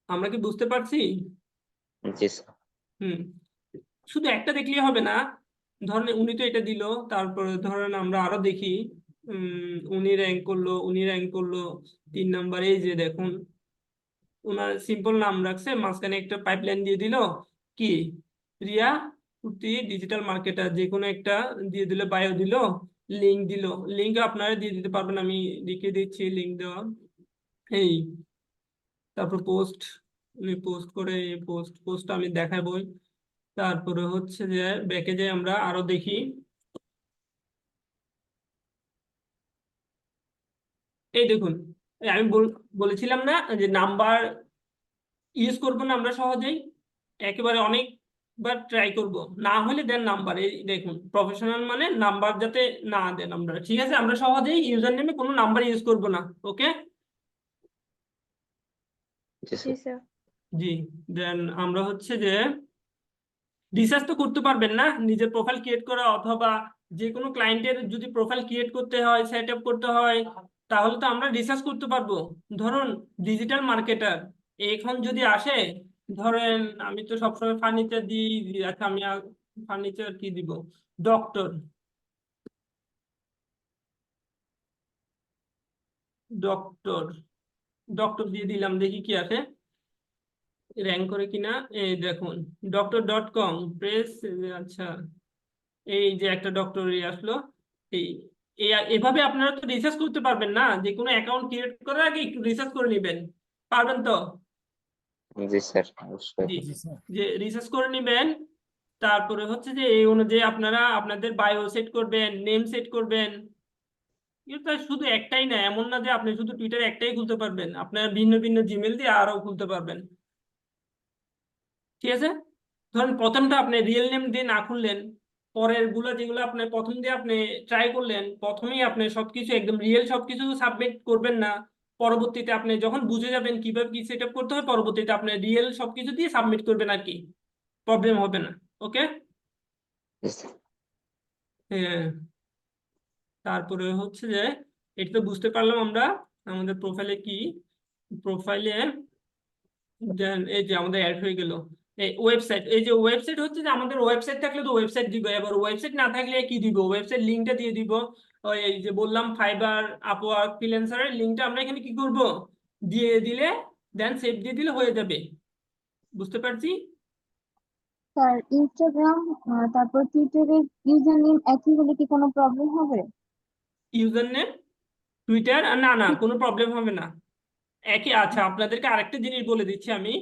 আমরা কি বুঝতে পারছি? জি স্যার। হুম। শুধু একটা দেখলেই হবে না, ধরেন উনি তো এটা দিল, তারপরে ধরেন আমরা আরো দেখি। উনি র্যাঙ্ক করলো, উনি র্যাঙ্ক করলো 3 নম্বর, এই যে দেখুন ওনার সিম্পল নাম রাখছে, মাঝখানে একটা পাইপলাইন দিয়ে দিল, কি রিয়া কুর্তি ডিজিটাল মার্কেটার, যে কোনো একটা দিয়ে দিল, বায়ো দিল, লিঙ্ক দিল। লিঙ্ক আপনারা দিয়ে দিতে পারবেন, আমি লিখে দিচ্ছি লিঙ্ক দেওয়া। এই তারপর পোস্ট, উনি পোস্ট করে, পোস্ট আমি দেখাবই। তারপরে হচ্ছে যে ব্যাকে যে আমরা আরো দেখি, এই দেখুন, এই আমি বলেছিলাম না যে নাম্বার ইউজ করবো না আমরা সহজেই, একেবারে অনেকবার ট্রাই করব, না হলে দেন নাম্বার। এই দেখুন প্রফেশনাল মানে নাম্বার যাতে না দেন আমরা, ঠিক আছে? আমরা সহজেই ইউজার নেমে কোনো নাম্বার ইউজ করব না, ওকে? জি জি স্যার। স্যার। জি। দেন আমরা হচ্ছে যে রিসার্চ তো করতে পারবেন না, নিজের প্রোফাইল ক্রিয়েট করা, অথবা যে কোনো ক্লায়েন্টের যদি প্রোফাইল ক্রিয়েট করতে হয়, সেট আপ করতে হয়, তাহলে তো আমরা রিসার্চ করতে পারবো। ধরুন ডিজিটাল মার্কেটার এখন যদি আসে, ধরেন আমি তো সবসময় ফার্নিচার দিই, আচ্ছা আমি ফার্নিচার কি দিব, ডক্টর, ডক্টর, ডক্টর দিয়ে দিলাম, দেখি কি আসে, র্যাঙ্ক করে কিনা। এই দেখুন ডক্টর.com প্রেস, আচ্ছা এই যে একটা ডক্টরি আসলো। এই এভাবে আপনারা তো রিসার্চ করতে পারবেন না, যে কোনো অ্যাকাউন্ট ক্রিয়েট করার আগে একটু রিসার্চ করে নেবেন, পারবেন তো? জি স্যার অবশ্যই। জি, যে রিসার্চ করে নেবেন। তারপরে হচ্ছে যে এই অনুযায়ী আপনারা আপনাদের বায়ো সেট করবেন, নেম সেট করবেন। এটা শুধু একটাই না, এমন না যে আপনি শুধু টুইটারে একটাই খুলতে পারবেন, আপনারা ভিন্ন ভিন্ন জিমেল দিয়ে আরো খুলতে পারবেন, ঠিক আছে? ধরেন প্রথমটা আপনি রিয়েল নেম দিয়ে না খুললেন, পরের গুলো যেগুলো আপনি প্রথম দিয়ে আপনি ট্রাই করলেন, প্রথমেই আপনি সবকিছু একদম রিয়েল সবকিছু সাবমিট করবেন না। পরবর্তীতে আপনি যখন বুঝে যাবেন কিভাবে কি সেট আপ করতে হয়, পরবর্তীতে আপনি রিয়েল সবকিছু দিয়ে সাবমিট করবেন আর কি, প্রবলেম হবে না, ওকে? জি স্যার। হ্যাঁ। তারপরে হচ্ছে যে এটা তো বুঝতে পারলাম আমরা আমাদের প্রোফাইলে কি, প্রোফাইলে দেন এই যে আমাদের অ্যাড হয়ে গেল এই ওয়েবসাইট। এই যে ওয়েবসাইট হচ্ছে যে আমাদের ওয়েবসাইট থাকলে তো ওয়েবসাইট দিব, এবার ওয়েবসাইট না থাকলে কি দিব, ওয়েবসাইট লিঙ্কটা দিয়ে দিব। ওই এই যে বললাম ফাইবার, আপওয়ার্ক, ফ্রিল্যান্সারের লিঙ্কটা আমরা এখানে কি করব, দিয়ে দিলে দেন সেভ দিয়ে দিলে হয়ে যাবে, বুঝতে পারছি? স্যার ইনস্টাগ্রাম তারপর টুইটারের ইউজার নেম একই হলে কি কোনো প্রবলেম হবে? ইউজার নেম টুইটার, না না কোনো প্রবলেম হবে না, একই। আচ্ছা আপনাদেরকে আরেকটা জিনিস বলে দিচ্ছি আমি,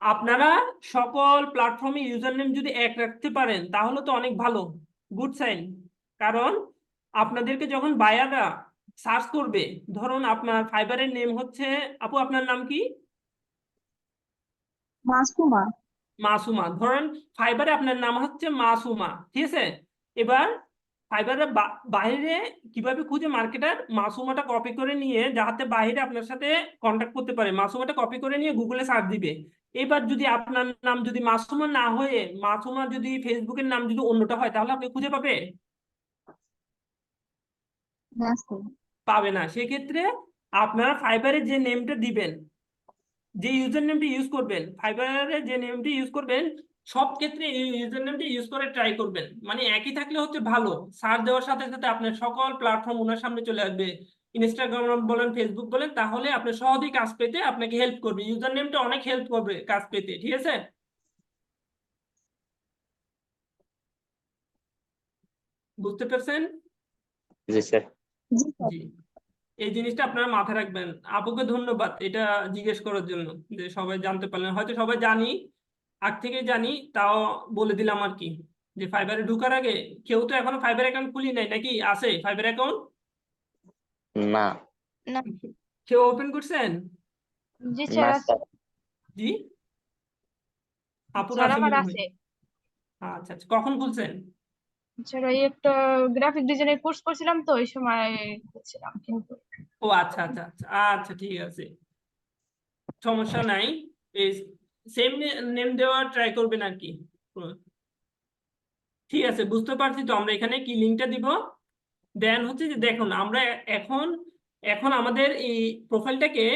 আপনারা সকল প্ল্যাটফর্মে ইউজার নেম যদি এক রাখতে পারেন তাহলে তো অনেক ভালো, গুড সাইন। কারণ আপনাদেরকে যখন বায়াররা সার্চ করবে, ধরুন আপনার ফাইবারের নেম হচ্ছে, আপু আপনার নাম কি? মাসুমা। মাসুমা, ধরেন ফাইবারে আপনার নাম হচ্ছে মাসুমা, ঠিক আছে? এবার ফাইবারের বাইরে কিভাবে খুঁজে মার্কেটার মাসুমাটা কপি করে নিয়ে যাতে বাইরে আপনার সাথে কন্ট্যাক্ট করতে পারে, মাসুমাটা কপি করে নিয়ে গুগলে সার্চ দিবে। এবার যদি আপনার নাম যদি মাসুমা না হয়ে মাসুমা যদি ফেসবুকের নাম যদি অন্যটা হয় তাহলে আপনি খুঁজে পাবে? না স্যার। পাবে না। সেক্ষেত্রে আপনারা ফাইবারে যে নেমটা দিবেন, যে ইউজার নেমটি ইউজ করবেন, ফাইবারে যে নেমটি ইউজ করবেন সব ক্ষেত্রে এই ইউজার নেমটি ইউজ করে ট্রাই করবেন। মানে একই থাকলে হচ্ছে ভালো, সার্চ দেওয়ার সাথে সাথে আপনার সকল প্ল্যাটফর্ম ওনার সামনে চলে আসবে, ইনস্টাগ্রাম বলেন ফেসবুক বলেন, তাহলে আপনি সহজেই কাজ পেতে আপনাকে হেল্প করবে, ইউজার নেমটা অনেক হেল্প করবে কাজ পেতে। ঠিক আছে? বুঝতে পারছেন? জি স্যার। জি স্যার। জি, এই জিনিসটা আপনারা মাথায় রাখবেন। আপুকে ধন্যবাদ এটা জিজ্ঞেস করার জন্য, যে সবাই জানতে পারলেন, হয়তো সবাই জানি, আগ থেকে জানি, তাও বলে দিলাম আর কি। যে ফাইবারে ঢোকার আগে কেউ তো এখনো ফাইবার অ্যাকাউন্ট খুলি নাই, নাকি আছে ফাইবার অ্যাকাউন্ট? না। না। কেউ ওপেন করছেন? জি না স্যার আছে। স্যার। জি, আপুর স্যার আছে আমার মনে হয়। আছে। আচ্ছা আচ্ছা, কখন খুলছেন? স্যার ওই একটা গ্রাফিক ডিজাইনের কোর্স করছিলাম তো ওই সময় করছিলাম কিন্তু। ও আচ্ছা আচ্ছা আচ্ছা আচ্ছা, ঠিক আছে, সমস্যা নাই। এই সেম নেম দেওয়া ট্রাই করবেন আর কি। ঠিক আছে, বুঝতে পারছি। তো আমরা এখানে কি লিঙ্কটা দিব? দেন হচ্ছে যে দেখুন আমরা এখন এখন আমাদের এই প্রোফাইলটাকে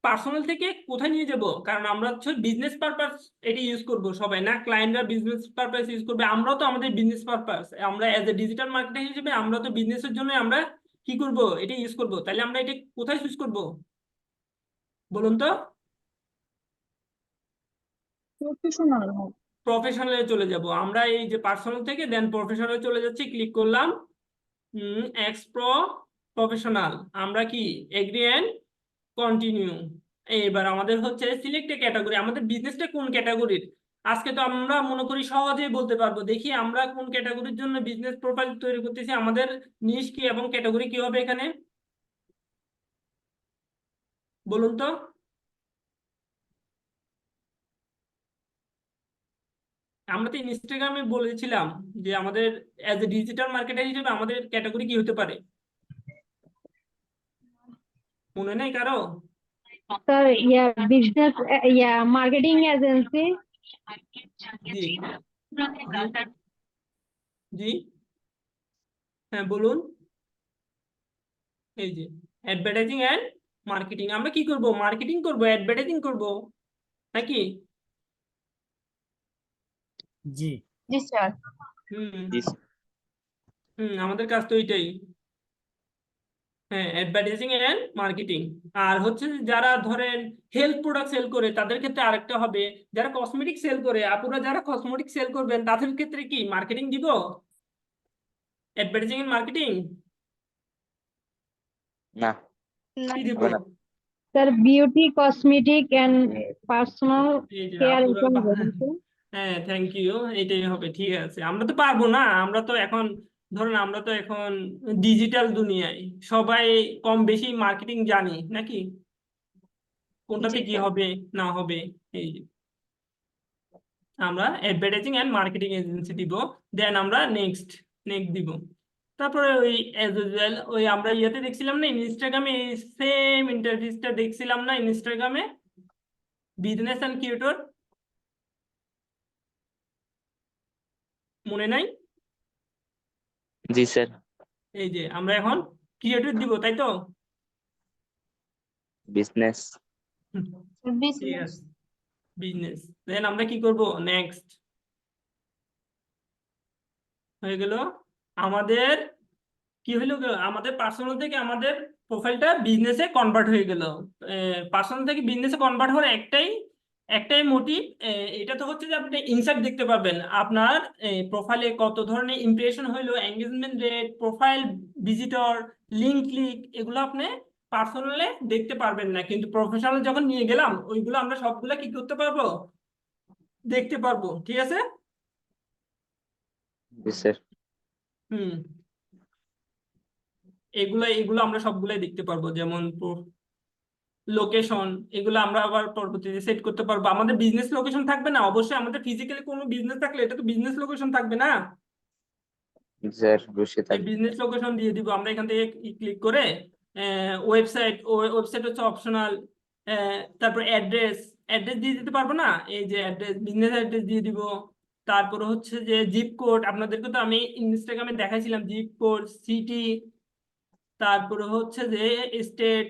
পার্সোনাল থেকে কোথায় নিয়ে যাব, কারণ আমরা হচ্ছে বিজনেস পারপাস এটি ইউজ করব সবাই, না ক্লায়েন্টরা বিজনেস পারপাস ইউজ করবে, আমরাও তো আমাদের বিজনেস পারপাস, আমরা অ্যাজ এ ডিজিটাল মার্কেটার হিসেবে আমরা তো বিজনেসের জন্য আমরা কি করব, এটা ইউজ করব। তাহলে আমরা এটা কোথায় ইউজ করব বলুন তো? প্রফেশনাল হয়। প্রফেশনালে চলে যাব আমরা, এই যে পার্সোনাল থেকে দেন প্রফেশনালে চলে যাচ্ছি, ক্লিক করলাম এক্সপ্রো প্রফেশনাল, আমরা কি এগ্রি এন্ড কন্টিনিউ। এবার আমাদের হচ্ছে সিলেক্ট ক্যাটাগরি, আমাদের বিজনেসটা কোন ক্যাটাগরির। আজকে তো আমরা মনে করি সহজেই বলতে পারবো, দেখি আমরা কোন ক্যাটাগরির জন্য বিজনেস প্রোফাইল তৈরি করতেছি, আমাদের নিশ কি এবং ক্যাটাগরি কি হবে এখানে বলুন তো? আমরা তো ইনস্টাগ্রামে বলেছিলাম যে আমাদের অ্যাজ এ ডিজিটাল মার্কেটার হিসেবে আমাদের ক্যাটাগরি কি হতে পারে, মনে নেই কারো? Sir, yeah, business, yeah, marketing agency. জি জি, হ্যাঁ বলুন। এই যে অ্যাডভার্টাইজিং এন্ড মার্কেটিং, আমরা কি করব, মার্কেটিং করব, অ্যাডভার্টাইজিং করব নাকি? জি জি স্যার। হুম জি আমাদের কাজ তো এটাই। হ্যাঁ, অ্যাডভার্টাইজিং এন্ড মার্কেটিং। আর হচ্ছে যে যারা ধরেন হেলথ প্রোডাক্ট সেল করে তাদের ক্ষেত্রে আরেকটা হবে, যারা কসমেটিক সেল করে, আপুরা যারা কসমেটিক সেল করবেন তাদের ক্ষেত্রে কি মার্কেটিং দিব, অ্যাডভার্টাইজিং এন্ড মার্কেটিং না। না। কি দিব? হবে না। Sir, beauty, cosmetic, and personal এই যে care আপুরা information. হ্যাঁ, থ্যাংক ইউ, এটাই হবে। ঠিক আছে, আমরা তো পারবো না, আমরা তো এখন ধরুন আমরা তো এখন ডিজিটাল দুনিয়ায় সবাই কম বেশি মার্কেটিং জানি নাকি, কোনটাতে জি কি স্যার। হবে না হবে। এই যে আমরা অ্যাডভার্টাইজিং এন্ড মার্কেটিং এজেন্সি দিব, দেন আমরা নেক্সট নেক্সট দিব। তারপরে ওই অ্যাজ ইউজুয়াল ওই আমরা ইয়েতে দেখছিলাম না ইনস্টাগ্রামে, সেম ইন্টারভিউটা দেখছিলাম না ইনস্টাগ্রামে, বিজনেস অ্যান্ড ক্রিয়েটর, মনে নাই? জি স্যার। এই যে আমরা এখন ক্রিয়েটর দিব, তাই তো? বিজনেস। ঠিক বিজনেস। আছে, বিজনেস, দেন আমরা কি করব নেক্সট, হয়ে গেল আমাদের কি হলো আমাদের পার্সোনাল থেকে আমাদের প্রোফাইলটা বিজনেসে কনভার্ট হয়ে গেল। পার্সোনাল থেকে বিজনেসে কনভার্ট হওয়ার একটাই একটাই মোটিভ, এটা তো হচ্ছে যে আপনি ইনসাইট দেখতে পাবেন আপনার প্রোফাইলে কত ধরনের ইমপ্রেশন হইলো, engagement rate, profile visitor, link click, এগুলো আপনি পার্সোনালে দেখতে পারবেন না, কিন্তু প্রফেশনাল যখন নিয়ে গেলাম ওইগুলো আমরা সবগুলো কি করতে পারবো, দেখতে পারবো। ঠিক আছে? জি স্যার। হুম, এগুলো এগুলো আমরা সবগুলাই দেখতে পারবো, যেমন লোকেশন, এগুলো আমরা আবার পরবর্তীতে সেট করতে পারবো। আমাদের বিজনেস লোকেশন থাকবে না, অবশ্যই আমাদের ফিজিক্যালি কোনো বিজনেস থাকলে এটা তো বিজনেস লোকেশন থাকবে না, জি স্যার অবশ্যই এই থাকবে। বিজনেস লোকেশন দিয়ে দিব আমরা এখান থেকে ক্লিক করে। ওয়েবসাইট হচ্ছে অপশনাল। তারপর অ্যাড্রেস দিয়ে দিতে পারবো না, এই যে অ্যাড্রেস, বিজনেস অ্যাড্রেস দিয়ে দিব। তারপরে হচ্ছে যে জিপ কোড, আপনাদেরকে তো আমি ইনস্টাগ্রামে দেখাইছিলাম জিপ কোড, সিটি, তারপরে হচ্ছে যে স্টেট,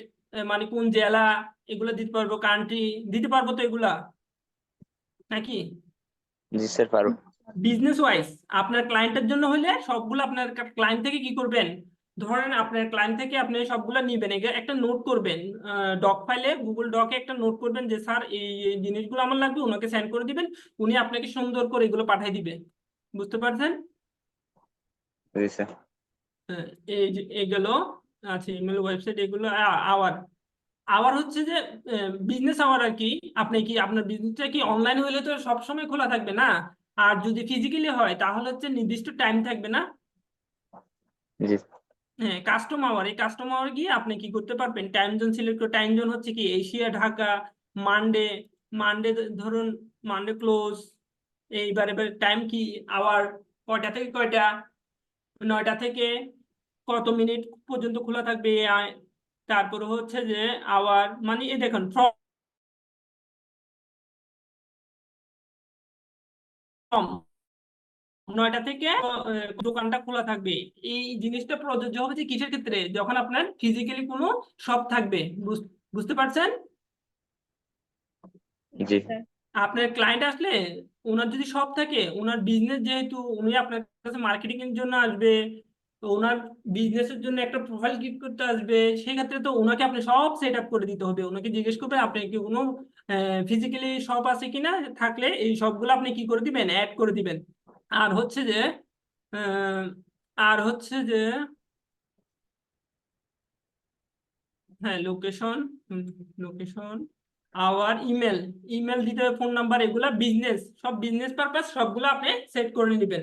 মানে কোন জেলা, এগুলো দিতে পারবো, কান্ট্রি দিতে পারবো তো এগুলা নাকি? জি স্যার পারবো। বিজনেস ওয়াইজ আপনার ক্লায়েন্টের জন্য হলে সবগুলো আপনার ক্লায়েন্ট থেকে কি করবেন, ধরেন আপনার ক্লায়েন্ট থেকে আপনি সবগুলো নিবেন, একটা নোট করবেন, ডক ফাইলে, গুগল ডকে একটা নোট করবেন যে স্যার এই এই জিনিসগুলো আমার লাগবে, ওনাকে সেন্ড করে দিবেন, উনি আপনাকে সুন্দর করে এগুলো পাঠিয়ে দিবে। বুঝতে পারছেন? জি স্যার। হ্যাঁ, এই যে এগুলো আছে ইমেল, ওয়েবসাইট, এগুলো আওয়ার। আওয়ার হচ্ছে যে বিজনেস আওয়ার আর কি। আপনি কি আপনার বিজনেসটা কি অনলাইন হলে তো সবসময় খোলা থাকবে না, আর যদি ফিজিক্যালি হয় তাহলে হচ্ছে নির্দিষ্ট টাইম থাকবে না। জি হ্যাঁ, কাস্টম আওয়ার, এই কাস্টম আওয়ার গিয়ে আপনি কি করতে পারবেন, টাইম জোন সিলেক্ট করে, টাইম জোন হচ্ছে কি এশিয়া, ঢাকা, মানডে, মানডে ধরুন মানডে ক্লোজ, এইবার এবার টাইম কি আওয়ার, কয়টা থেকে কয়টা, 9টা থেকে কত মিনিট পর্যন্ত খোলা থাকবে। তারপরে হচ্ছে যে আওয়ার মানে এই দেখুন, ফ্রম 9টা থেকে দোকানটা খোলা থাকবে। এই জিনিসটা প্রযোজ্য হবে যে কিসের ক্ষেত্রে, যখন আপনার ফিজিক্যালি কোনো শপ থাকবে। বুঝতে পারছেন? জি স্যার আপনার ক্লায়েন্ট আসলে, ওনার যদি শপ থাকে, ওনার বিজনেস যেহেতু, উনি আপনার কাছে মার্কেটিং এর জন্য আসবে, তো ওনার বিজনেসের জন্য একটা প্রোফাইল ক্রিয়েট করতে আসবে, সেই ক্ষেত্রে তো ওনাকে আপনি সব সেট আপ করে দিতে হবে। ওনাকে জিজ্ঞেস করবেন আপনি কি কোনো ফিজিক্যালি শপ আছে কিনা, থাকলে এই সবগুলো আপনি কি করে দিবেন, অ্যাড করে দিবেন। আর হচ্ছে যে আহ, আর হচ্ছে যে হ্যাঁ, লোকেশন, আওয়ার, ইমেল দিতে হবে, ফোন নাম্বার, এগুলা বিজনেস, সব বিজনেস পারপাস সবগুলো আপনি সেট করে নেবেন,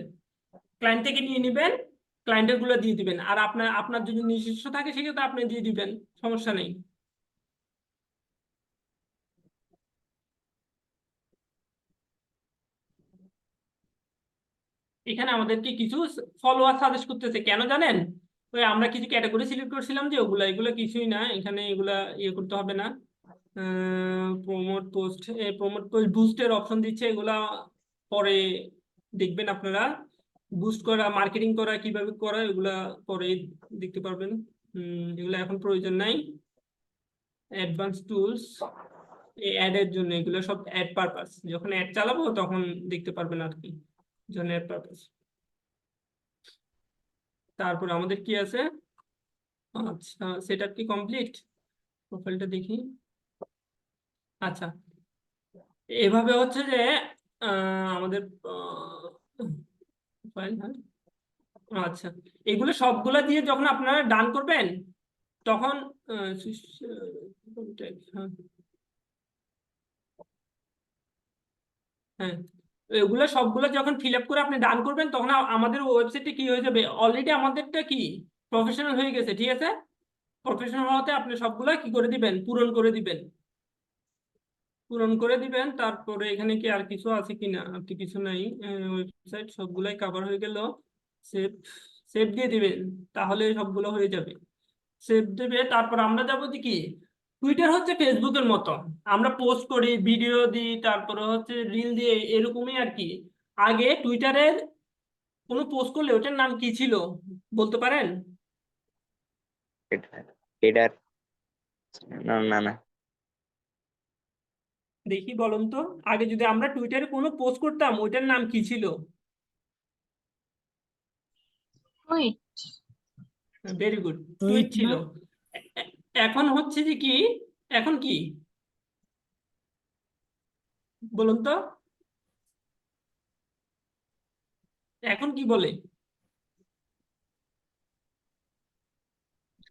ক্লায়েন্ট থেকে নিয়ে নেবেন, ক্লায়েন্টের গুলো দিয়ে দিবেন। আর আপনার আপনার যদি নিজস্ব থাকে সেক্ষেত্রে আপনি দিয়ে দিবেন, সমস্যা নেই। এখানে আমাদেরকে কিছু ফলোয়ার সাজেস্ট করতেছে, কেন জানেন? ওই আমরা কিছু ক্যাটাগরি সিলেক্ট করছিলাম যে ওগুলা, এগুলো কিছুই না, এখানে এগুলা ইয়ে করতে হবে না। প্রমোট পোস্ট বুস্টের অপশন দিচ্ছে, এগুলা পরে দেখবেন আপনারা। বুস্ট করা, মার্কেটিং করা কিভাবে করা, এগুলা পরে দেখতে পারবেন। এগুলো এখন প্রয়োজন নাই। অ্যাডভান্স টুলস, এই অ্যাড এর জন্য, এগুলো সব অ্যাড পারপাস, যখন অ্যাড চালাবো তখন দেখতে পারবেন আর কি, জন্য অ্যাড পারপাস। তারপর আমাদের কি আছে, আচ্ছা সেটআপ কি কমপ্লিট, প্রোফাইলটা দেখি। আচ্ছা, এভাবে হচ্ছে যে আমাদের প্রোফাইল, হ্যাঁ, আচ্ছা, এগুলো সবগুলা দিয়ে যখন আপনারা ডান করবেন তখন হ্যাঁ, হ্যাঁ, এগুলো সবগুলো যখন ফিল আপ করে আপনি ডান করবেন তখন আমাদের ওয়েবসাইটে কি হয়ে যাবে, অলরেডি আমাদেরটা কি প্রফেশনাল হয়ে গেছে, ঠিক আছে? প্রফেশনাল হওয়াতে আপনি সবগুলা কি করে দিবেন, পূরণ করে দিবেন। তারপরে এখানে কি আর কিছু আছে কিনা, আর কি কিছু নাই, ওয়েবসাইট সবগুলাই কভার হয়ে গেল। সেভ সেভ দিয়ে দিবেন, তাহলে সবগুলো হয়ে যাবে। সেভ দেবে, তারপর আমরা যাবো যে কি, টুইটার হচ্ছে ফেসবুকের মতো, আমরা পোস্ট করি, ভিডিও দিই, তারপরে হচ্ছে রিল দিয়ে, এরকমই আর কি। আগে টুইটারের কোনো পোস্ট করলে ওটার নাম কি ছিল বলতে পারেন? এটার না না না দেখি বলুন তো, আগে যদি আমরা টুইটারে কোনো পোস্ট করতাম ওইটার নাম কি ছিল? টুইট। ভেরি গুড, টুইট ছিল। এ- এখন হচ্ছে যে কি, এখন কি বলুন তো, এখন কি বলে?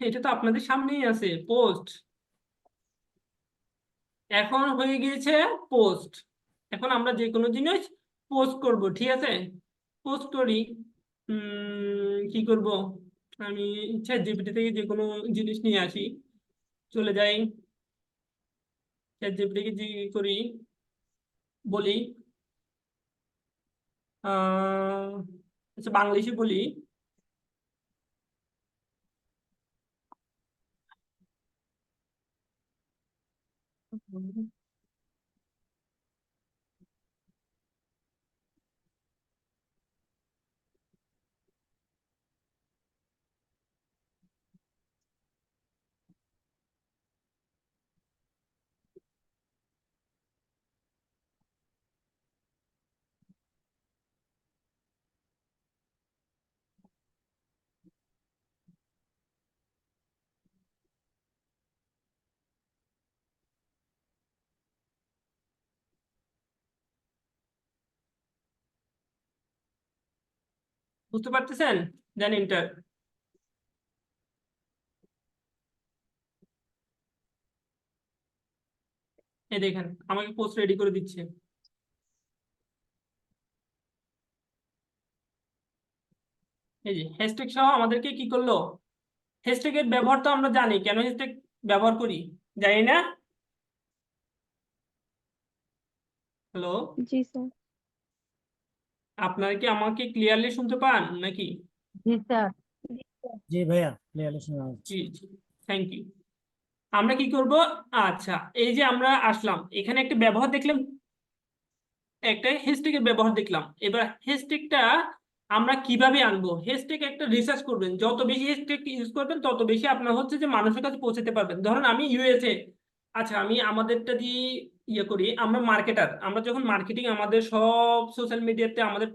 এটা তো আপনাদের সামনেই আছে, পোস্ট। এখন হয়ে গিয়েছে পোস্ট। এখন আমরা যে কোনো জিনিস পোস্ট করব, ঠিক আছে? পোস্ট করি, কি করব, আমি চ্যাট জিপিটি থেকে যে কোনো জিনিস নিয়ে আসি, চলে যাই, চ্যাট জিপিটিকে জি করি, বলি আচ্ছা বাংলিশে বলি, বুঝতে পারতেছেন? Then enter. এই দেখেন আমাকে পোস্ট রেডি করে দিচ্ছে। এই যে হ্যাশট্যাগ সহ আমাদেরকে কি করলো, হ্যাশট্যাগের ব্যবহার তো আমরা জানি, কেন হ্যাশট্যাগ ব্যবহার করি জানি না? হ্যালো, জি স্যার। আপনারা কি আমাকে ক্লিয়ারলি শুনতে পান নাকি? জি স্যার। জি ভাইয়া ক্লিয়ারলি শোনা যাচ্ছে। জি জি, থ্যাংক ইউ। আমরা কি করব, আচ্ছা এই যে আমরা আসলাম এখানে একটা ব্যবহার দেখলাম, একটা হ্যাশট্যাগের ব্যবহার দেখলাম। এবার হ্যাশট্যাগটা আমরা কিভাবে আনবো, হ্যাশট্যাগ একটা রিসার্চ করবেন, যত বেশি হ্যাশট্যাগ ইউজ করবেন তত বেশি আপনার হচ্ছে যে মানুষের কাছে পৌঁছাতে পারবেন। ধরুন আমি ইউএসএ, আচ্ছা আমি আমাদেরটা দিয়ে ইয়ে করি, আমরা মার্কেটার, আমরা যখন মার্কেটিং আমাদের সব সোশ্যাল মিডিয়াতে আমাদের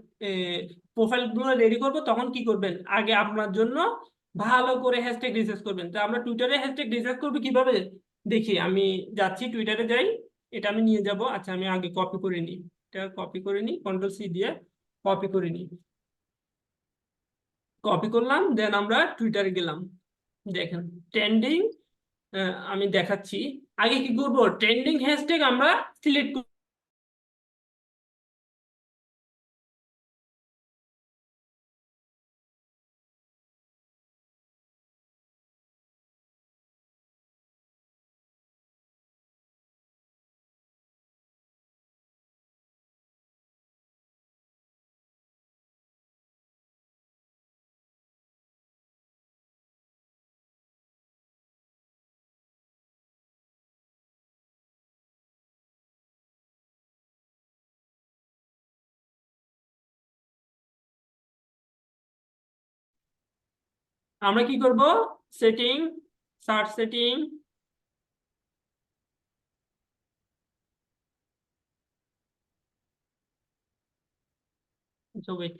প্রোফাইল গুলো রেডি করবো, তখন কি করবেন, আগে আপনার জন্য ভালো করে হ্যাশট্যাগ রিসার্চ করবেন। তো আমরা টুইটারে হ্যাশট্যাগ রিসার্চ করবো কিভাবে, দেখি আমি যাচ্ছি টুইটারে যাই, এটা আমি নিয়ে যাব। আচ্ছা আমি আগে কপি করে নিই, এটা কপি করে নিই, কন্ট্রোল সি দিয়ে কপি করে নিই, কপি করলাম, দেন আমরা টুইটারে গেলাম। দেখেন ট্রেন্ডিং, আমি দেখাচ্ছি। আগে কি করব, ট্রেন্ডিং হ্যাশট্যাগ আমরা সিলেক্ট করব। আমরা কি করব, সেটিং, সার্চ সেটিং, ওয়েট,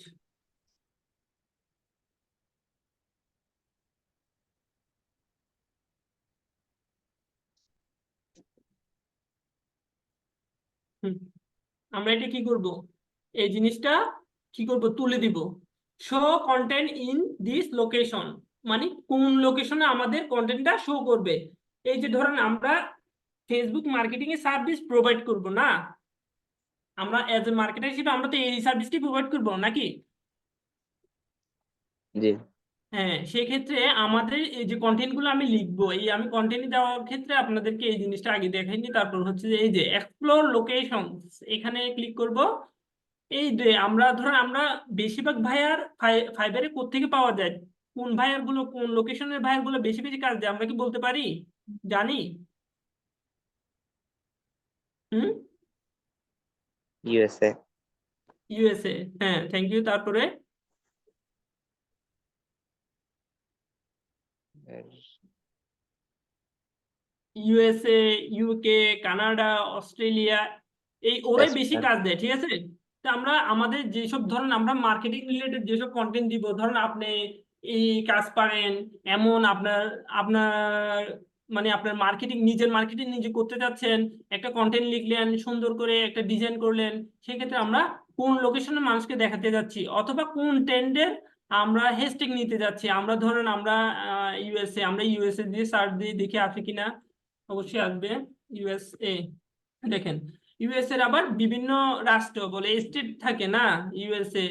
আমরা এটা কি করব, এই জিনিসটা কি করব, তুলে দিব। Show contained in this location, মানে কোন লোকেশনে আমাদের কন্টেন্টটা শো করবে। এই যে ধরেন আমরা ফেসবুক মার্কেটিং এর সার্ভিস প্রোভাইড করব না, আমরা এজ এ মার্কেটার হিসেবে আমরা তো এই সার্ভিসটি প্রোভাইড করব নাকি? জি হ্যাঁ, সেক্ষেত্রে আমাদের এই যে কন্টেন্ট গুলো আমি লিখবো, এই আমি কন্টেন্ট দেওয়ার ক্ষেত্রে আপনাদেরকে এই জিনিসটা আগে দেখাইনি। তারপর হচ্ছে যে এই যে এক্সপ্লোর লোকেশন, এখানে ক্লিক করব। এই যে আমরা ধরেন আমরা বেশিরভাগ ভাইয়ার ফাইবারে কোত্থেকে পাওয়া যায়, কোন ভাইয়ার গুলো কোন লোকেশনের ভাইয়ার গুলো বেশি বেশি কাজ দেয় আমরা কি বলতে পারি, জানি? হুম, ইউএসএ ইউএসএ, হ্যাঁ থ্যাংক ইউ। তারপরে ইউএসএ, ইউকে, কানাডা, অস্ট্রেলিয়া, এই ওরাই বেশি কাজ দেয়, ঠিক আছে? তা আমরা আমাদের যেসব ধরেন আমরা মার্কেটিং রিলেটেড যেসব কন্টেন্ট দিব, ধরেন আপনি এই কাজ পারেন এমন, আপনার আপনার মানে আপনার মার্কেটিং, নিজের মার্কেটিং নিজে করতে যাচ্ছেন, একটা কন্টেন্ট লিখলেন, সুন্দর করে একটা ডিজাইন করলেন, সেক্ষেত্রে আমরা কোন লোকেশনে মানুষকে দেখাতে যাচ্ছি, অথবা কোন ট্রেন্ডের আমরা হ্যাশট্যাগ নিতে যাচ্ছি। আমরা ধরেন আমরা ইউএসএ, আমরা ইউএসএ দিয়ে সার্চ দিয়ে দেখে আসি কিনা, অবশ্যই আসবে ইউএসএ। দেখেন ইউএসএ এর আবার বিভিন্ন রাষ্ট্র বলে স্টেট থাকে না, ইউএসএ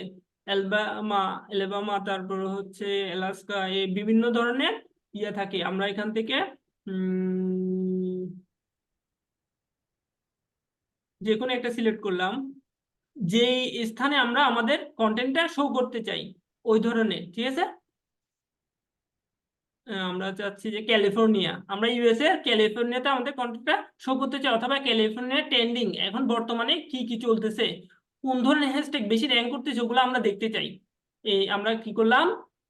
অ্যালবামা, অ্যালাবামা, তারপর হচ্ছে আলাস্কা, এই বিভিন্ন ধরনের ইয়ে থাকে। আমরা এখান থেকে যে কোনো একটা সিলেক্ট করলাম, যে স্থানে আমরা আমাদের কন্টেন্টটা শো করতে চাই ওই ধরনের, ঠিক আছে? আমরা চাচ্ছি যে ক্যালিফোর্নিয়া, আমরা ইউএসএ ক্যালিফোর্নিয়াতে আমাদের কন্টেন্টটা শো করতে চাই, অথবা ক্যালিফোর্নিয়া ট্রেন্ডিং এখন বর্তমানে কি কি চলতেছে, কোন ধরনের হ্যাশট্যাগ বেশি র্যাঙ্ক করতেছে ওগুলো আমরা দেখতে চাই। এই আমরা কি করলাম,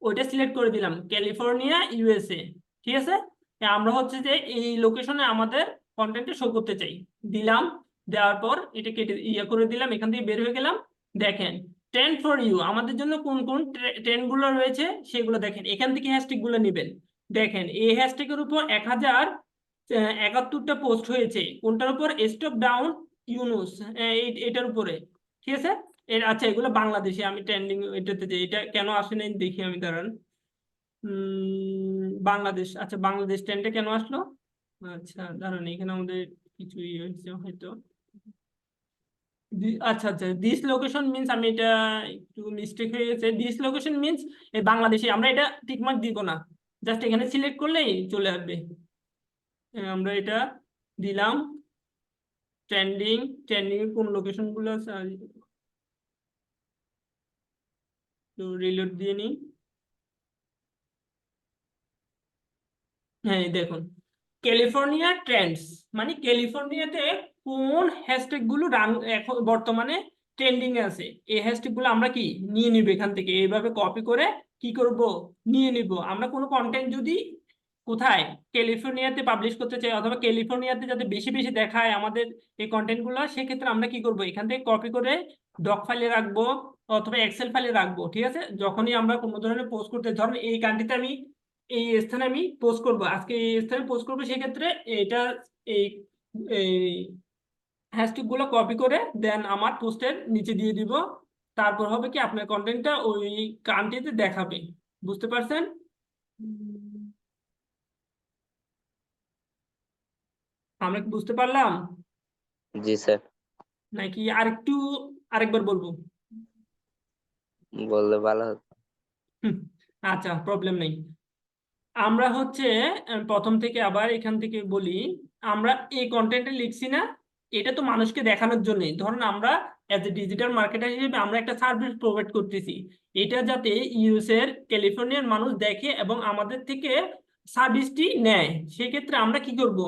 ওইটা সিলেক্ট করে দিলাম ক্যালিফোর্নিয়া ইউএসএ। ঠিক আছে, আমরা হচ্ছে যে এই লোকেশনে আমাদের কন্টেন্টটা শো করতে চাই, দিলাম। দেওয়ার পর এটা কেটে করে দিলাম, এখান থেকে বের হয়ে গেলাম। দেখেন ট্রেন্ড ফর ইউ, আমাদের জন্য কোন কোন ট্রেন্ড গুলো রয়েছে সেগুলো দেখেন, এখান থেকে হ্যাশট্যাগ গুলো নেবেন। দেখেন এই হ্যাশট্যাগের উপর 1071টা পোস্ট হয়েছে, কোনটার উপর, স্টপ ডাউন ইউনুস, এটার উপরে। ঠিক আছে, আচ্ছা এগুলো বাংলাদেশে, আমি ট্রেন্ডিং এটাতে যে এটা কেন আসে নাই দেখি আমি, দাঁড়ান। বাংলাদেশ, আচ্ছা বাংলাদেশ ট্রেন্ডে কেন আসলো, আচ্ছা দাঁড়ান, এখানে আমাদের কিছু ইয়ে হয়েছে হয়তো। আচ্ছা আচ্ছা, দিস লোকেশন মিন্স, আমি এটা একটু মিস্টেক হয়ে গেছে, দিস লোকেশন মিন্স এই বাংলাদেশে, আমরা এটা টিকমার্ক দিব না, জাস্ট এখানে সিলেক্ট করলেই চলে আসবে। আমরা এটা দিলাম ট্রেন্ডিং, ট্রেন্ডিং এর কোন লোকেশন গুলো আছে, তো রিলোড দিয়ে নিই। হ্যাঁ দেখুন, ক্যালিফোর্নিয়া ট্রেন্ডস, মানে ক্যালিফোর্নিয়াতে কোন হ্যাশট্যাগ গুলো এখন বর্তমানে ট্রেন্ডিং এ আছে, এই হ্যাশট্যাগ গুলো আমরা কি নিয়ে নিব এখান থেকে, এইভাবে কপি করে কি করব, নিয়ে নিব। আমরা কোনো কন্টেন্ট যদি কোথায় ক্যালিফোর্নিয়াতে পাবলিশ করতে চাই, অথবা ক্যালিফোর্নিয়াতে যাতে বেশি বেশি দেখায় আমাদের এই কন্টেন্ট গুলো, সেক্ষেত্রে আমরা কি করব, এখান থেকে কপি করে ডক ফাইলে রাখবো অথবা এক্সেল ফাইলে রাখবো। ঠিক আছে, যখনই আমরা কোনো ধরনের পোস্ট করতে, ধরুন এই কান্ট্রিতে আমি এই স্থানে আমি পোস্ট করব, আজকে এই স্থানে পোস্ট করবো, সেক্ষেত্রে এটা এই হ্যাশট্যাগ গুলো কপি করে দেন আমার পোস্টের নিচে দিয়ে দিব। তারপর হবে কি, আপনার কন্টেন্টটা ওই কান্ট্রিতে দেখাবে। বুঝতে পারছেন? আমরা কি বুঝতে পারলাম জি স্যার, নাকি আরেকটু, আরেকবার বলবো? বললে ভালো হতো। আচ্ছা প্রবলেম নেই। আমরা হচ্ছে প্রথম থেকে আবার এখান থেকে বলি, আমরা এই কন্টেন্টে লিখছি না, এটা তো মানুষকে দেখানোর জন্য, ধরুন আমরা অ্যাজ এ ডিজিটাল মার্কেটার হিসেবে আমরা একটা সার্ভিস প্রোভাইড করতেছি, এটা যাতে ইউএস এর ক্যালিফোর্নিয়ার মানুষ দেখে এবং আমাদের থেকে সার্ভিসটি নেয়। সেক্ষেত্রে আমরা কি করব,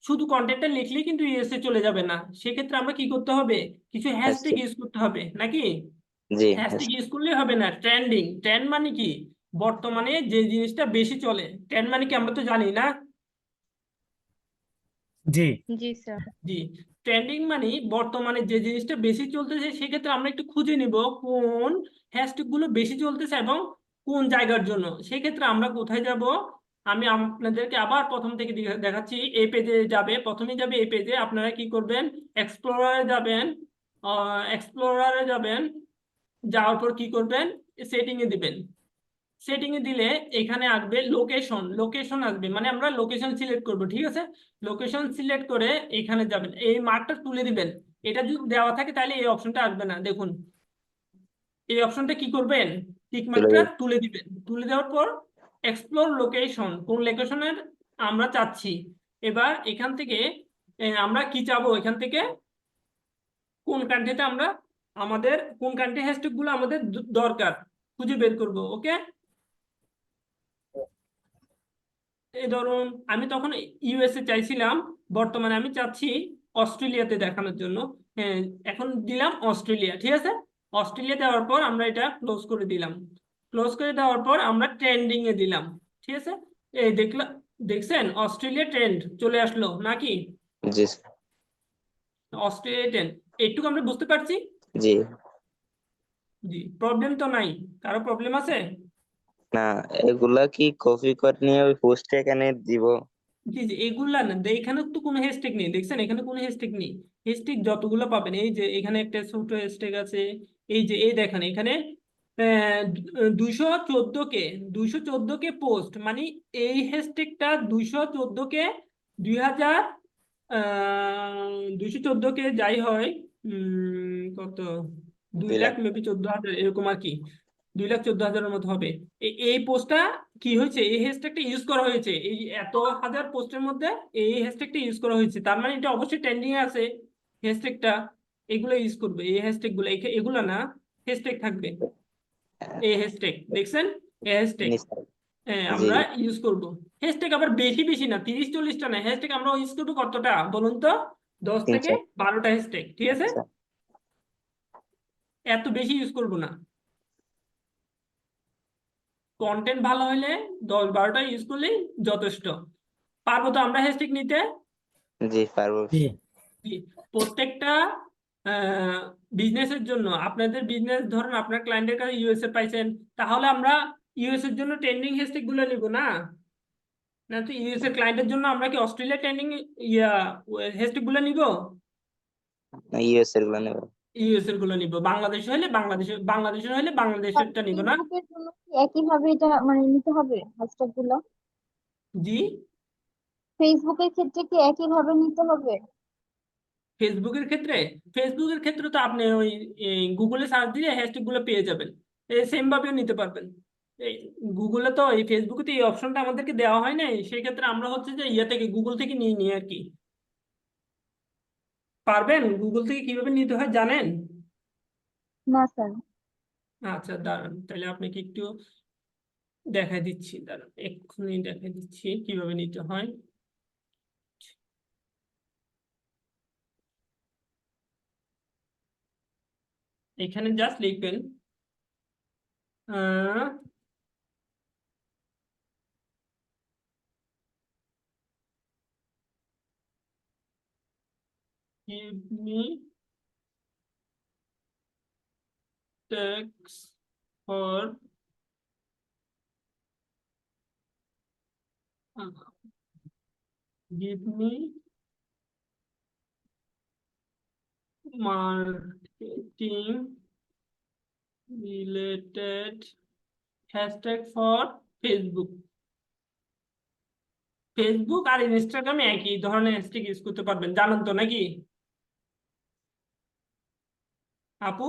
শুধু কন্টেন্টটা লিখলেই কিন্তু ইউএসএ চলে যাবে না, সেক্ষেত্রে আমরা কি করতে হবে, কিছু হ্যাশট্যাগ ইউজ করতে হবে নাকি? জি হ্যাশট্যাগ ইউজ করলে হবে না, ট্রেন্ডিং, ট্রেন্ড মানে কি, বর্তমানে যে জিনিসটা বেশি চলে, ট্রেন্ড মানে কি আমরা তো জানি না। জি জি স্যার। জি, ট্রেন্ডিং মানে বর্তমানে যে জিনিসটা বেশি চলতেছে, সেক্ষেত্রে আমরা একটু খুঁজে নিব কোন হ্যাশট্যাগ গুলো বেশি চলতেছে এবং কোন জায়গার জন্য। সেক্ষেত্রে আমরা কোথায় যাব, আমি আপনাদেরকে আবার প্রথম থেকে দেখাচ্ছি। এই পেজে যাবে, প্রথমে যাবে এই পেজে, আপনারা কি করবেন, এক্সপ্লোরারে যাবেন, এক্সপ্লোরারে যাবেন, যাওয়ার পর কি করবেন, সেটিং এ দিবেন। সেটিং এ দিলে এখানে আসবে লোকেশন, লোকেশন আসবে, মানে আমরা লোকেশন সিলেক্ট করব। ঠিক আছে, লোকেশন সিলেক্ট করে এখানে যাবেন, এই মার্কটা তুলে দিবেন। এটা যদি দেওয়া থাকে তাহলে এই অপশনটা আসবে না, দেখুন এই অপশনটা কি করবেন, টিক মার্কটা তুলে দিবেন। তুলে দেওয়ার পর এক্সপ্লোর লোকেশন, কোন লোকেশনের আমরা চাচ্ছি। এবার এখান থেকে আমরা কি চাবো, এখান থেকে কোন কান্ট্রিতে আমরা, আমাদের কোন কান্ট্রি হ্যাশট্যাগ গুলো আমাদের দরকার খুঁজে বের করব। ওকে, এই ধরুন আমি তখন ইউএসএ চাইছিলাম, বর্তমানে আমি চাচ্ছি অস্ট্রেলিয়াতে দেখানোর জন্য। হ্যাঁ, এখন দিলাম অস্ট্রেলিয়া। ঠিক আছে, অস্ট্রেলিয়া দেওয়ার পর আমরা এটা ক্লোজ করে দিলাম। ক্লোজ করে দেওয়ার পর আমরা ট্রেন্ডিং এ দিলাম। ঠিক আছে, এই দেখছেন অস্ট্রেলিয়া ট্রেন্ড চলে আসলো নাকি, জি অস্ট্রেলিয়া ট্রেন্ড, এইটুকু আমরা বুঝতে পারছি। জি। জি, প্রবলেম তো নাই, কারো প্রবলেম আছে? না, এগুলা কি কপি করে নিয়ে ওই পোস্টে এখানে দিব? জি জি, এগুলা না, এখানে তো কোনো হ্যাশট্যাগ নেই, দেখছেন এখানে কোনো হ্যাশট্যাগ নেই। হ্যাশট্যাগ যতগুলো পাবেন, এই যে এখানে একটা ছোট হ্যাশট্যাগ আছে, এই যে এই দেখেন এখানে 214 কে 214 কে পোস্ট, মানে এই হ্যাশট্যাগটা 214 কে 2000 214 কে যাই হয়, কত 2 লাখ মেবি 14,000 এরকম আর কি, 2,14,000-এর মতো হবে। এই পোস্টটা কি হয়েছে, এই হ্যাশট্যাগটা ইউজ করা হয়েছে, এই এত হাজার পোস্টের মধ্যে এই হ্যাশট্যাগটা ইউজ করা হয়েছে, তার মানে এটা অবশ্যই ট্রেন্ডিং এ আছে হ্যাশট্যাগটা। এগুলো ইউজ করবে, এই হ্যাশট্যাগ গুলো, এগুলো না, হ্যাশট্যাগ থাকবে, এই হ্যাশট্যাগ দেখছেন, এই হ্যাশট্যাগ, জি আমরা ইউজ করব। হ্যাশট্যাগ আবার বেশি বেশি না, 30-40টা না, হ্যাশট্যাগ আমরা ইউজ করবো কতটা বলুন তো? 10 থেকে 3-4 12টা হ্যাশট্যাগ, ঠিক আছে? আচ্ছা এত বেশি ইউজ করব না। কন্টেন্ট ভালো হলে 10-12টা ইউজ করলেই যথেষ্ট। পারবো তো আমরা হ্যাশট্যাগ নিতে? জি পারবো জি জি। প্রত্যেকটা বিজনেসের জন্য, আপনাদের বিজনেস ধরুন আপনার ক্লায়েন্টের কাছে ইউএসএ পাইছেন, তাহলে আমরা ইউএস এর জন্য ট্রেন্ডিং হ্যাশট্যাগ গুলো নিব না? না তো ইউএস এর ক্লায়েন্টের জন্য আমরা কি অস্ট্রেলিয়া ট্রেন্ডিং ইয়া হ্যাশট্যাগ গুলো নিব? ইউএস এর গুলো নেব ইউএস এর গুলো নিব। বাংলাদেশের হলে স্যার বাংলাদেশেরটা নিব না? ফেসবুকের জন্য কি একইভাবে এটা মানে নিতে হবে হ্যাশট্যাগ গুলো? জি। ফেসবুকের ক্ষেত্রে কি একইভাবে নিতে হবে? ফেসবুকের ক্ষেত্রে তো আপনি ওই গুগলে সার্চ দিয়ে হ্যাশট্যাগ গুলো পেয়ে যাবেন, সেম ভাবেও নিতে পারবেন। এই গুগলে তো, এই ফেসবুকে তো এই অপশনটা আমাদেরকে দেওয়া হয় নাই, সেই ক্ষেত্রে আমরা হচ্ছে যে ইয়ে থেকে, গুগল থেকে নিয়ে নিই আর কি। পারবেন? গুগল থেকে কিভাবে নিতে হয় জানেন? না স্যার। আচ্ছা দাঁড়ান, তাহলে আপনাকে একটু দেখাই দিচ্ছি, দাঁড়ান এক্ষুনি দেখাই দিচ্ছি কিভাবে নিতে হয়। এখানে জাস্ট লিখবেন আহ give me text for give me marketing related hashtag for Facebook। Facebook আর ইনস্টাগ্রামে একই ধরনের হ্যাশট্যাগ ইউজ করতে পারবেন, জানেন তো নাকি আপু?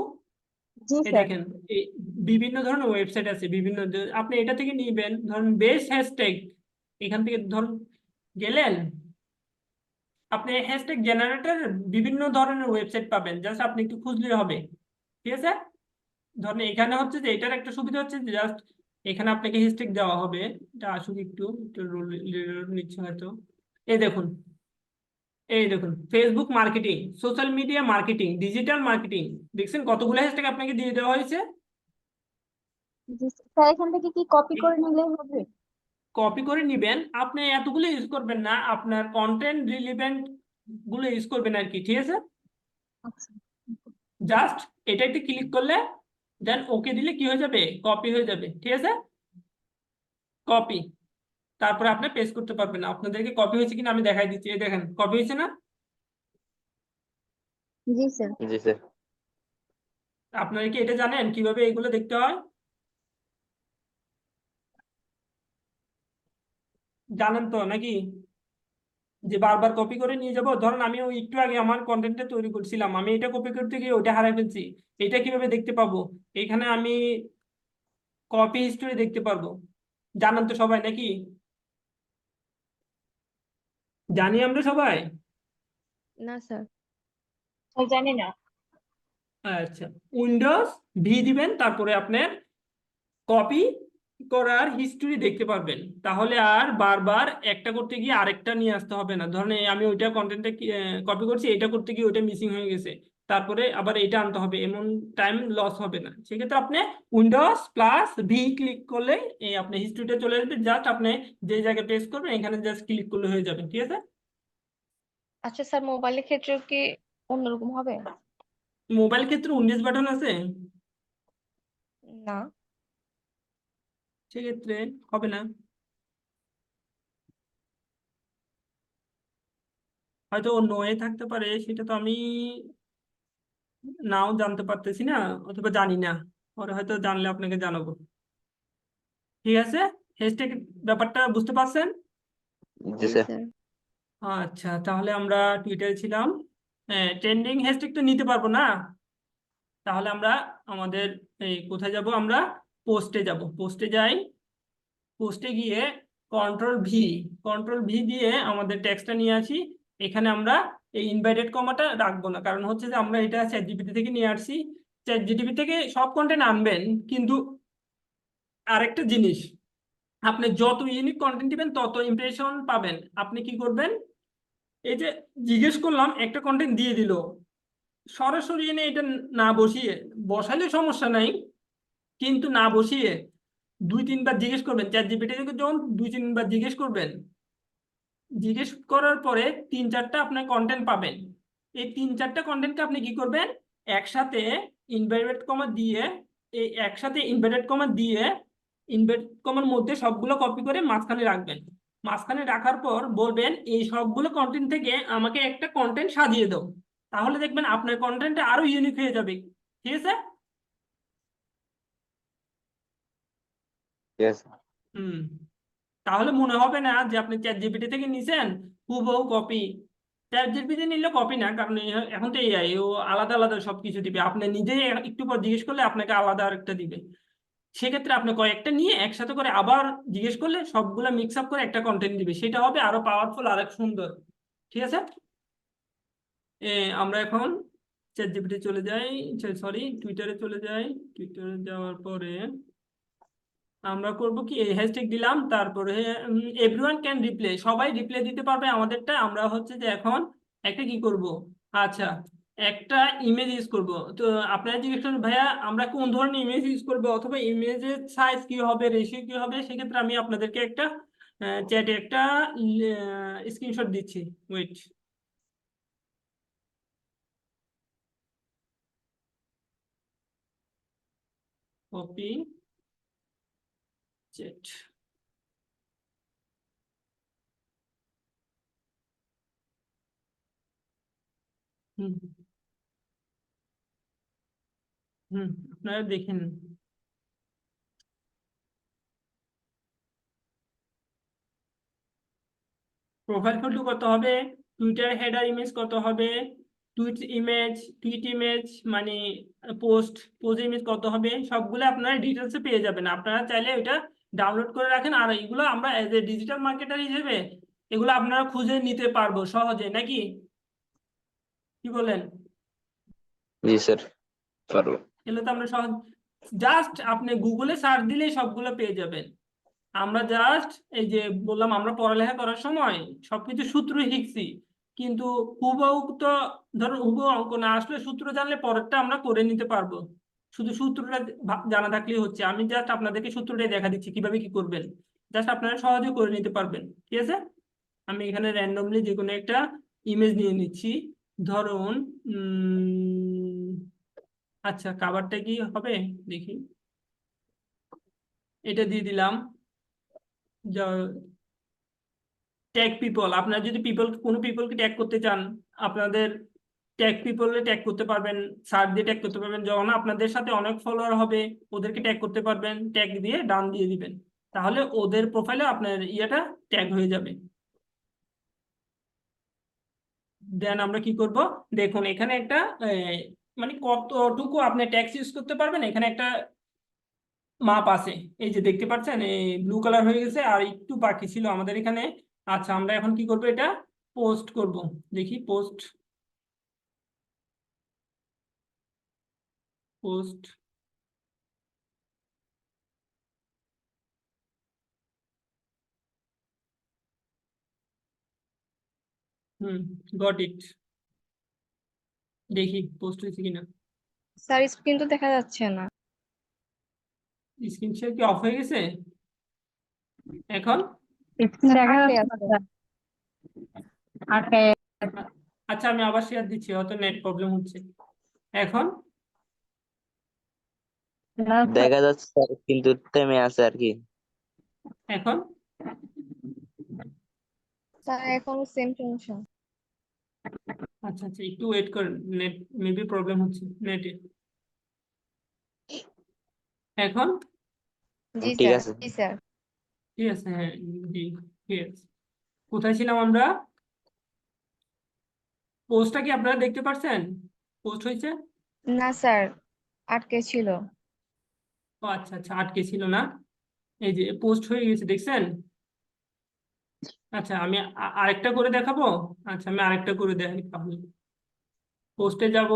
জি এই স্যার। দেখেন, এই বিভিন্ন ধরনের ওয়েবসাইট আছে, আপনি এটা থেকে নিবেন, ধরুন বেস্ট হ্যাশট্যাগ, এখান থেকে ধরুন গেলেন, আপনি হ্যাশট্যাগ জেনারেটর বিভিন্ন ধরনের ওয়েবসাইট পাবেন, জাস্ট আপনি একটু খুঁজলে হবে, ঠিক আছে? ধরেন এখানে হচ্ছে যে এটার একটা সুবিধা হচ্ছে যে জাস্ট এখানে আপনাকে হ্যাশট্যাগ দেওয়া হবে। এটা আসলে একটু একটু নিচ্ছে হয়তো। এই দেখুন, Facebook marketing, social media marketing, digital marketing, দেখছেন কতগুলো হ্যাশট্যাগ আপনাকে দিয়ে দেওয়া হয়েছে। জি স্যার, এখান থেকে কি কপি করে নিলেই হবে? কপি করে নিবেন, আপনি এতগুলো ইউজ করবেন না, আপনার কন্টেন্ট রিলেভেন্ট গুলো ইউজ করবেন আর কি, ঠিক আছে? আচ্ছা। জাস্ট এটা একটু ক্লিক করলে দেন ওকে দিলে কি হয়ে যাবে, কপি হয়ে যাবে, ঠিক আছে? কপি, তারপরে আপনি পেস্ট করতে পারবেন। আপনাদেরকে কপি হয়েছে কিনা আমি দেখাই দিচ্ছি, এই দেখেন কপি হয়েছে না? জি স্যার। জি স্যার আপনারা কি এটা জানেন কিভাবে এগুলো দেখতে হয়? জানেন তো নাকি? যে বারবার কপি করে নিয়ে যাব, ধরুন আমি ওই একটু আগে আমার কন্টেন্টটা তৈরি করছিলাম, আমি এটা কপি করতে গিয়ে ওটা হারাই ফেলছি, এটা কিভাবে দেখতে পাবো? এখানে আমি কপি হিস্টোরি দেখতে পারবো, জানেন তো সবাই নাকি? জানি আমরা সবাই? না স্যার। স্যার জানি না। আচ্ছা, উইন্ডোজ ভি দিবেন, তারপরে আপনার কপি করার হিস্টোরি দেখতে পারবেন, তাহলে আর বারবার একটা করতে গিয়ে আরেকটা নিয়ে আসতে হবে না। ধরেন এই আমি ওইটা কন্টেন্টটা কপি করছি, এটা করতে গিয়ে ওইটা মিসিং হয়ে গেছে, তারপরে আবার এটা আনতে হবে, এমন টাইম লস হবে না। সেক্ষেত্রে আপনি উইন্ডোজ প্লাস ভি ক্লিক করলে এই আপনি হিস্ট্রিটা চলে আসবে, জাস্ট আপনি যে জায়গায় পেস্ট করবেন এখানে জাস্ট ক্লিক করলে হয়ে যাবে, ঠিক আছে? আচ্ছা স্যার, মোবাইলের ক্ষেত্রেও কি অন্যরকম হবে? মোবাইল ক্ষেত্রে উইন্ডোজ বাটন আছে, না। সেক্ষেত্রে হবে না, হয়তো অন্য ওয়ে থাকতে পারে, সেটা তো আমি নাও জানতে পারতেছি না, অথবা জানি না, পরে হয়তো জানলে আপনাকে জানাবো, ঠিক আছে? হ্যাশট্যাগ ব্যাপারটা বুঝতে পারছেন? জি জি স্যার স্যার। আচ্ছা, তাহলে আমরা টুইটারে ছিলাম, ট্রেন্ডিং হ্যাশট্যাগ তো নিতে পারবো না, তাহলে আমরা আমাদের এই কোথায় যাব, আমরা পোস্টে যাব, পোস্টে যাই, পোস্টে গিয়ে কন্ট্রোল ভি দিয়ে আমাদের টেক্সটটা নিয়ে আসি। এখানে আমরা এই ইনভাইটেড কমাটা রাখবো না, কারণ হচ্ছে যে আমরা এটা চ্যাট জিপিটি থেকে নিয়ে আসছি। চ্যাট জিপিটি থেকে সব কন্টেন্ট আনবেন, কিন্তু আরেকটা জিনিস, আপনি যত ইউনিক কন্টেন্ট দিবেন তত ইমপ্রেশন পাবেন। আপনি কি করবেন, এই যে জিজ্ঞেস করলাম একটা কন্টেন্ট দিয়ে দিল, সরাসরি এনে এটা না বসিয়ে, বসাইলে সমস্যা নাই, কিন্তু না বসিয়ে 2-3 বার জিজ্ঞেস করবেন। চ্যাট জিপিটিকে যখন 2-3 বার জিজ্ঞেস করবেন, জিজ্ঞেস করার পরে 3-4টা আপনার কন্টেন্ট পাবেন। এই 3-4টা কন্টেন্টকে আপনি কি করবেন, একসাথে ইনভার্টেড কমা দিয়ে, ইনভার্টেড কমার মধ্যে সবগুলো কপি করে মাঝখানে রাখবেন। মাঝখানে রাখার পর বলবেন এই সবগুলো কন্টেন্ট থেকে আমাকে একটা কন্টেন্ট সাজিয়ে দাও। তাহলে দেখবেন আপনার কন্টেন্টটা আরো ইউনিক হয়ে যাবে। ঠিক আছে? ঠিক আছে। হুম। তাহলে মনে হবে না যে আপনি চ্যাট জিপিটি থেকে নিছেন হুবহু কপি। চ্যাট জিপিটি নিলে কপি না, কারণ এখন তো এআই, ও আলাদা আলাদা সবকিছু দিবে। আপনি নিজেই একটু পর জিজ্ঞেস করলে আপনাকে আলাদা আরেকটা দিবে। সেক্ষেত্রে আপনি কয়েকটা নিয়ে একসাথে করে আবার জিজ্ঞেস করলে সবগুলা মিক্স আপ করে একটা কন্টেন্ট দিবে, সেটা হবে আরো পাওয়ারফুল, আরেক সুন্দর। ঠিক আছে? আমরা এখন চ্যাট জিপিটি চলে যাই, সরি টুইটারে চলে যাই। টুইটারে যাওয়ার পরে আমরা করব কি, হ্যাশট্যাগ দিলাম, তারপরে এভরিওয়ান ক্যান রিপ্লে, সবাই রিপ্লে দিতে পারবে আমাদেরটা। আমরা হচ্ছে যে এখন একটা কি করব, আচ্ছা একটা ইমেজ ইউজ করব। তো আপনারা জিজ্ঞেস করবেন ভাইয়া আমরা কোন ধরনের ইমেজ ইউজ করব, অথবা ইমেজের সাইজ কি হবে, রেশিও কি হবে। সেক্ষেত্রে আমি আপনাদেরকে একটা চ্যাটে একটা স্ক্রিনশট দিচ্ছি। Wait, copy chat. হুম হুম, আপনারা দেখেন। প্রোফাইল ফটো কত হবে, টুইটার হেডার ইমেজ কত হবে, টুইট ইমেজ মানে পোস্ট ইমেজ কত হবে, সবগুলো আপনারা ডিটেলসে পেয়ে যাবেন। আপনারা চাইলে এটা ডাউনলোড করে রাখেন। আর এগুলো আমরা এজ এ ডিজিটাল মার্কেটার হিসেবে এগুলো আপনারা খুঁজে নিতে পারবো সহজে, নাকি কি বলেন? জি স্যার, পারবো। এগুলো তো আমরা সহজ, জাস্ট আপনি গুগলে সার্চ দিলেই সবগুলো পেয়ে যাবেন। আমরা জাস্ট এই যে বললাম, আমরা পড়ালেখা করার সময় সবকিছু সূত্র শিখছি, কিন্তু হুবহু তো ধরুন হুবহু অঙ্ক না আসলে সূত্র জানলে পরেরটা আমরা করে নিতে পারবো। শুধু সূত্রটা জানা থাকলেই হচ্ছে। আমি জাস্ট আপনাদেরকে সূত্রটাই দেখা দিচ্ছি কিভাবে কি করবেন, জাস্ট আপনারা সহজে করে নিতে পারবেন। ঠিক আছে? আমি এখানে র্যান্ডমলি যে কোনো একটা ইমেজ নিয়ে নিচ্ছি। ধরুন আচ্ছা কাভারটা কি হবে দেখি, এটা দিয়ে দিলাম। ট্যাগ পিপল, আপনারা যদি কোনো পিপলকে ট্যাগ করতে চান, আপনাদের ট্যাগ পিপলে ট্যাগ করতে পারবেন, সার্চ দিয়ে ট্যাগ করতে পারবেন। যখন আপনাদের সাথে অনেক ফলোয়ার হবে ওদেরকে ট্যাগ করতে পারবেন, ট্যাগ দিয়ে ডান দিয়ে দিবেন, তাহলে ওদের প্রোফাইলে আপনার ইয়েটা ট্যাগ হয়ে যাবে। দেন আমরা কি করব, দেখুন এখানে একটা মানে কতটুকু আপনি ট্যাক্স ইউজ করতে পারবেন, এখানে একটা মাপ আছে। এই যে দেখতে পাচ্ছেন, এই ব্লু কালার হয়ে গেছে, আর একটু বাকি ছিল আমাদের এখানে। আচ্ছা আমরা এখন কি করব, এটা পোস্ট করব। দেখি পোস্ট পোস্ট গট ইট। দেখি পোস্ট হয়েছে কিনা। স্যার স্ক্রিন তো দেখা যাচ্ছে না। স্ক্রিন শেয়ার কি অফ হয়ে গেছে এখন? স্ক্রিন স্যার দেখা আটকে যাচ্ছে আছে। না। আটকায় আচ্ছা আমি আবার শেয়ার দিচ্ছি, হয়তো নেট প্রবলেম হচ্ছে। এখন না স্যার। দেখা যাচ্ছে স্যার, কিন্তু থেমে আছে আর কি। এখন স্যার এখন সেম টেনশন। আচ্ছা আচ্ছা একটু ওয়েট করেন, নেট মেবি প্রবলেম হচ্ছে নেটে। এখন জি ঠিক স্যার, আছে। জি স্যার। ঠিক আছে, হ্যাঁ জি ঠিক আছে। কোথায় ছিলাম আমরা? পোস্টটা কি আপনারা দেখতে পাচ্ছেন পোস্ট হয়েছে? না স্যার, আটকে ছিল। ও আচ্ছা আচ্ছা, আটকে ছিল না, এই যে পোস্ট হয়ে গেছে দেখছেন। আচ্ছা আমি আরেকটা করে দেখাবো। আচ্ছা আমি আরেকটা করে দেখাই তাহলে। পোস্টে যাব,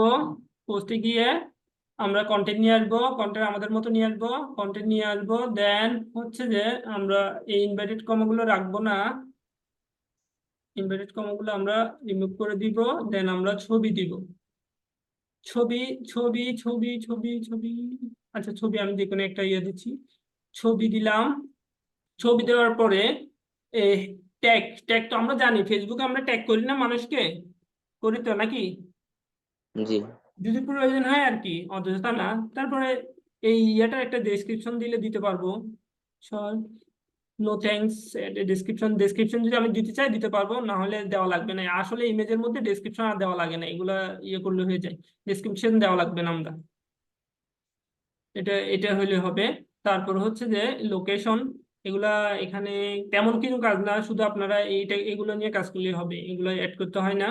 পোস্টে গিয়ে আমরা কন্টেন্ট নিয়ে আসবো, কন্টেন্ট আমাদের মতো নিয়ে আসবো, কন্টেন্ট নিয়ে আসবো, দেন হচ্ছে যে আমরা এই ইনভার্টেড কমাগুলো রাখবো না, ইনভার্টেড কমাগুলো আমরা রিমুভ করে দিব, দেন আমরা ছবি দিব, ছবি ছবি ছবি ছবি ছবি। আচ্ছা ছবি আমি যে কোনো একটা ইয়ে দিচ্ছি, ছবি দিলাম। ছবি দেওয়ার পরে ট্যাগ, ট্যাগ তো আমরা জানি ফেসবুকে আমরা ট্যাগ করি না মানুষকে, করি তো নাকি? জি যদি প্রয়োজন হয় আর কি, অযথা না। তারপরে এই ইয়েটার একটা ডেসক্রিপশন দিলে দিতে পারবো। নো থ্যাঙ্কস, ডেসক্রিপশন, ডেসক্রিপশন যদি আমি দিতে চাই দিতে পারবো, না হলে দেওয়া লাগবে না। আসলে ইমেজের মধ্যে ডেসক্রিপশন আর দেওয়া লাগে না, এগুলা ইয়ে করলে হয়ে যায়, ডেসক্রিপশন দেওয়া লাগবে না আমরা, এটা এটা হলে হবে। তারপর হচ্ছে যে লোকেশন, এগুলা এখানে তেমন কিছু কাজ না, শুধু আপনারা এইটা এগুলো নিয়ে কাজ করলে হবে, এগুলো অ্যাড করতে হয় না।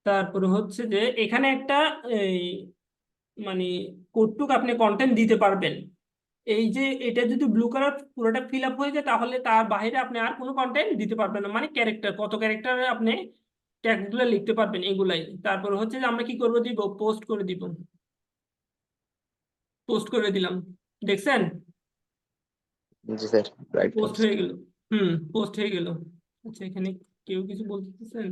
তারপর হচ্ছে যে এখানে একটা এই মানে কতটুক আপনি কন্টেন্ট দিতে পারবেন, এই যে এটা যদি ব্লু কালার পুরোটা ফিল আপ হয়ে যায় তাহলে তার বাইরে আপনি আর কোনো কন্টেন্ট দিতে পারবেন না, মানে ক্যারেক্টার কত ক্যারেক্টারে আপনি ট্যাগ গুলো লিখতে পারবেন এগুলাই। তারপর হচ্ছে যে আমরা কি করব, দিব পোস্ট করে দিব, পোস্ট করে দিলাম, দেখছেন জি স্যার, রাইট পোস্ট হয়ে গেল। পোস্ট হয়ে গেল। আচ্ছা এখানে কেউ কিছু বলতেছেন?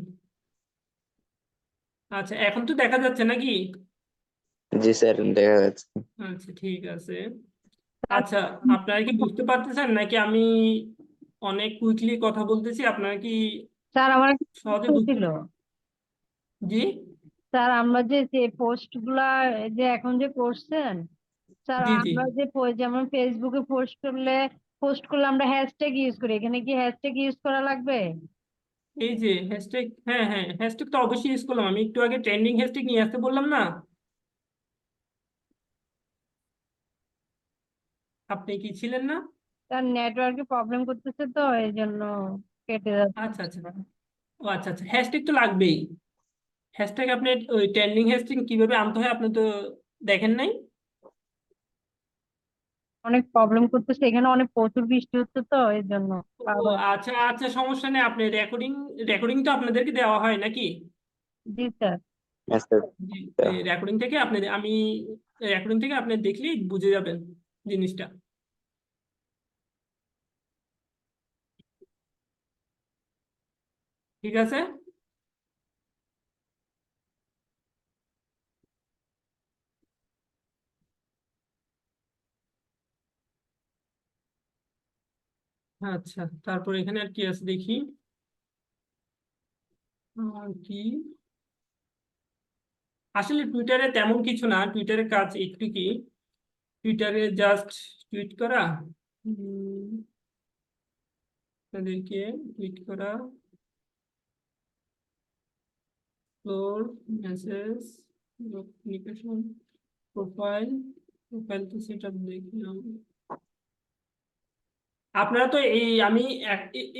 আচ্ছা এখন তো দেখা যাচ্ছে নাকি? জি স্যার, দেখা যাচ্ছে। আচ্ছা ঠিক আছে। আচ্ছা আপনারা কি বুঝতে পারতেছেন নাকি আমি অনেক কুইকলি কথা বলতেছি, আপনারা কি স্যার আমার একটা সহজে প্রশ্ন বুঝতে? ছিল। জি স্যার আমরা যে পোস্ট গুলা যে এখন যে করছেন, স্যার জি জি আমরা যে যেমন ফেসবুকে পোস্ট করলে আমরা হ্যাশট্যাগ ইউজ করি, এখানে কি হ্যাশট্যাগ ইউজ করা লাগবে? এই যে হ্যাশট্যাগ, হ্যাঁ হ্যাঁ হ্যাশট্যাগ তো অবশ্যই ইউজ করলাম, আমি একটু আগে ট্রেন্ডিং হ্যাশট্যাগ নিয়ে আসতে বললাম না? আপনি কি ছিলেন না? স্যার নেটওয়ার্কে প্রবলেম করতেছে তো এই জন্য কেটে যাচ্ছে। আচ্ছা আচ্ছা, ও আচ্ছা আচ্ছা, হ্যাশট্যাগ তো লাগবেই। হ্যাশট্যাগ আপনি ওই ট্রেন্ডিং হ্যাশট্যাগ কিভাবে আনতে হয় আপনি তো দেখেন নাই? অনেক প্রবলেম করতেছে, এখানে অনেক প্রচুর বৃষ্টি হচ্ছে তো এই জন্য ও আচ্ছা আচ্ছা, সমস্যা নেই। আপনি রেকর্ডিং, রেকর্ডিং তো আপনাদেরকে দেওয়া হয় নাকি? জি স্যার। হ্যাঁ স্যার। রেকর্ডিং থেকে আপনি, আমি রেকর্ডিং থেকে আপনি দেখলেই বুঝে যাবেন জিনিসটা। ঠিক আছে। আচ্ছা তারপর এখানে আর কি আছে দেখি, আর কি আসলে টুইটারে তেমন কিছু না, টুইটারের কাজ একটু কি, টুইটারে জাস্ট টুইট করা, উম, তাদেরকে টুইট করা, floor, message, communication, profile, profile তো সেট আপ দেখলাম। আপনারা তো এই আমি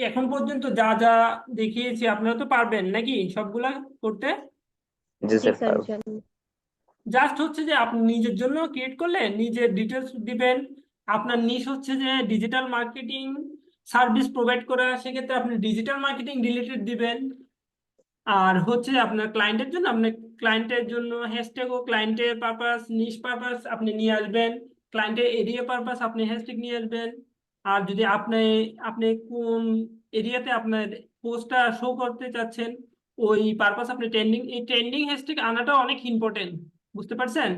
এখন পর্যন্ত যা যা দেখিয়েছি আপনারা তো পারবেন নাকি সবগুলা করতে? জি জি স্যার, স্যার পারবো। ইনশাআল্লাহ। জাস্ট হচ্ছে যে আপনি নিজের জন্য ক্রিয়েট করলে নিজের ডিটেলস দিবেন। আপনার নিশ হচ্ছে যে ডিজিটাল মার্কেটিং সার্ভিস প্রোভাইড করা, সেক্ষেত্রে আপনি ডিজিটাল মার্কেটিং রিলেটেড দিবেন। আর হচ্ছে আপনার ক্লায়েন্টের জন্য, আপনার ক্লায়েন্টের জন্য হ্যাশট্যাগ ও ক্লায়েন্টের পারপাস, নিশ পারপাস আপনি নিয়ে আসবেন, ক্লায়েন্টের এরিয়া পারপাস আপনি হ্যাশট্যাগ নিয়ে আসবেন। আর যদি আপনি আপনি কোন এরিয়াতে আপনার পোস্টটা শো করতে চাচ্ছেন ওই পারপাস আপনি ট্রেন্ডিং, এই ট্রেন্ডিং হ্যাশট্যাগ আনাটা অনেক ইম্পর্টেন্ট, বুঝতে পারছেন?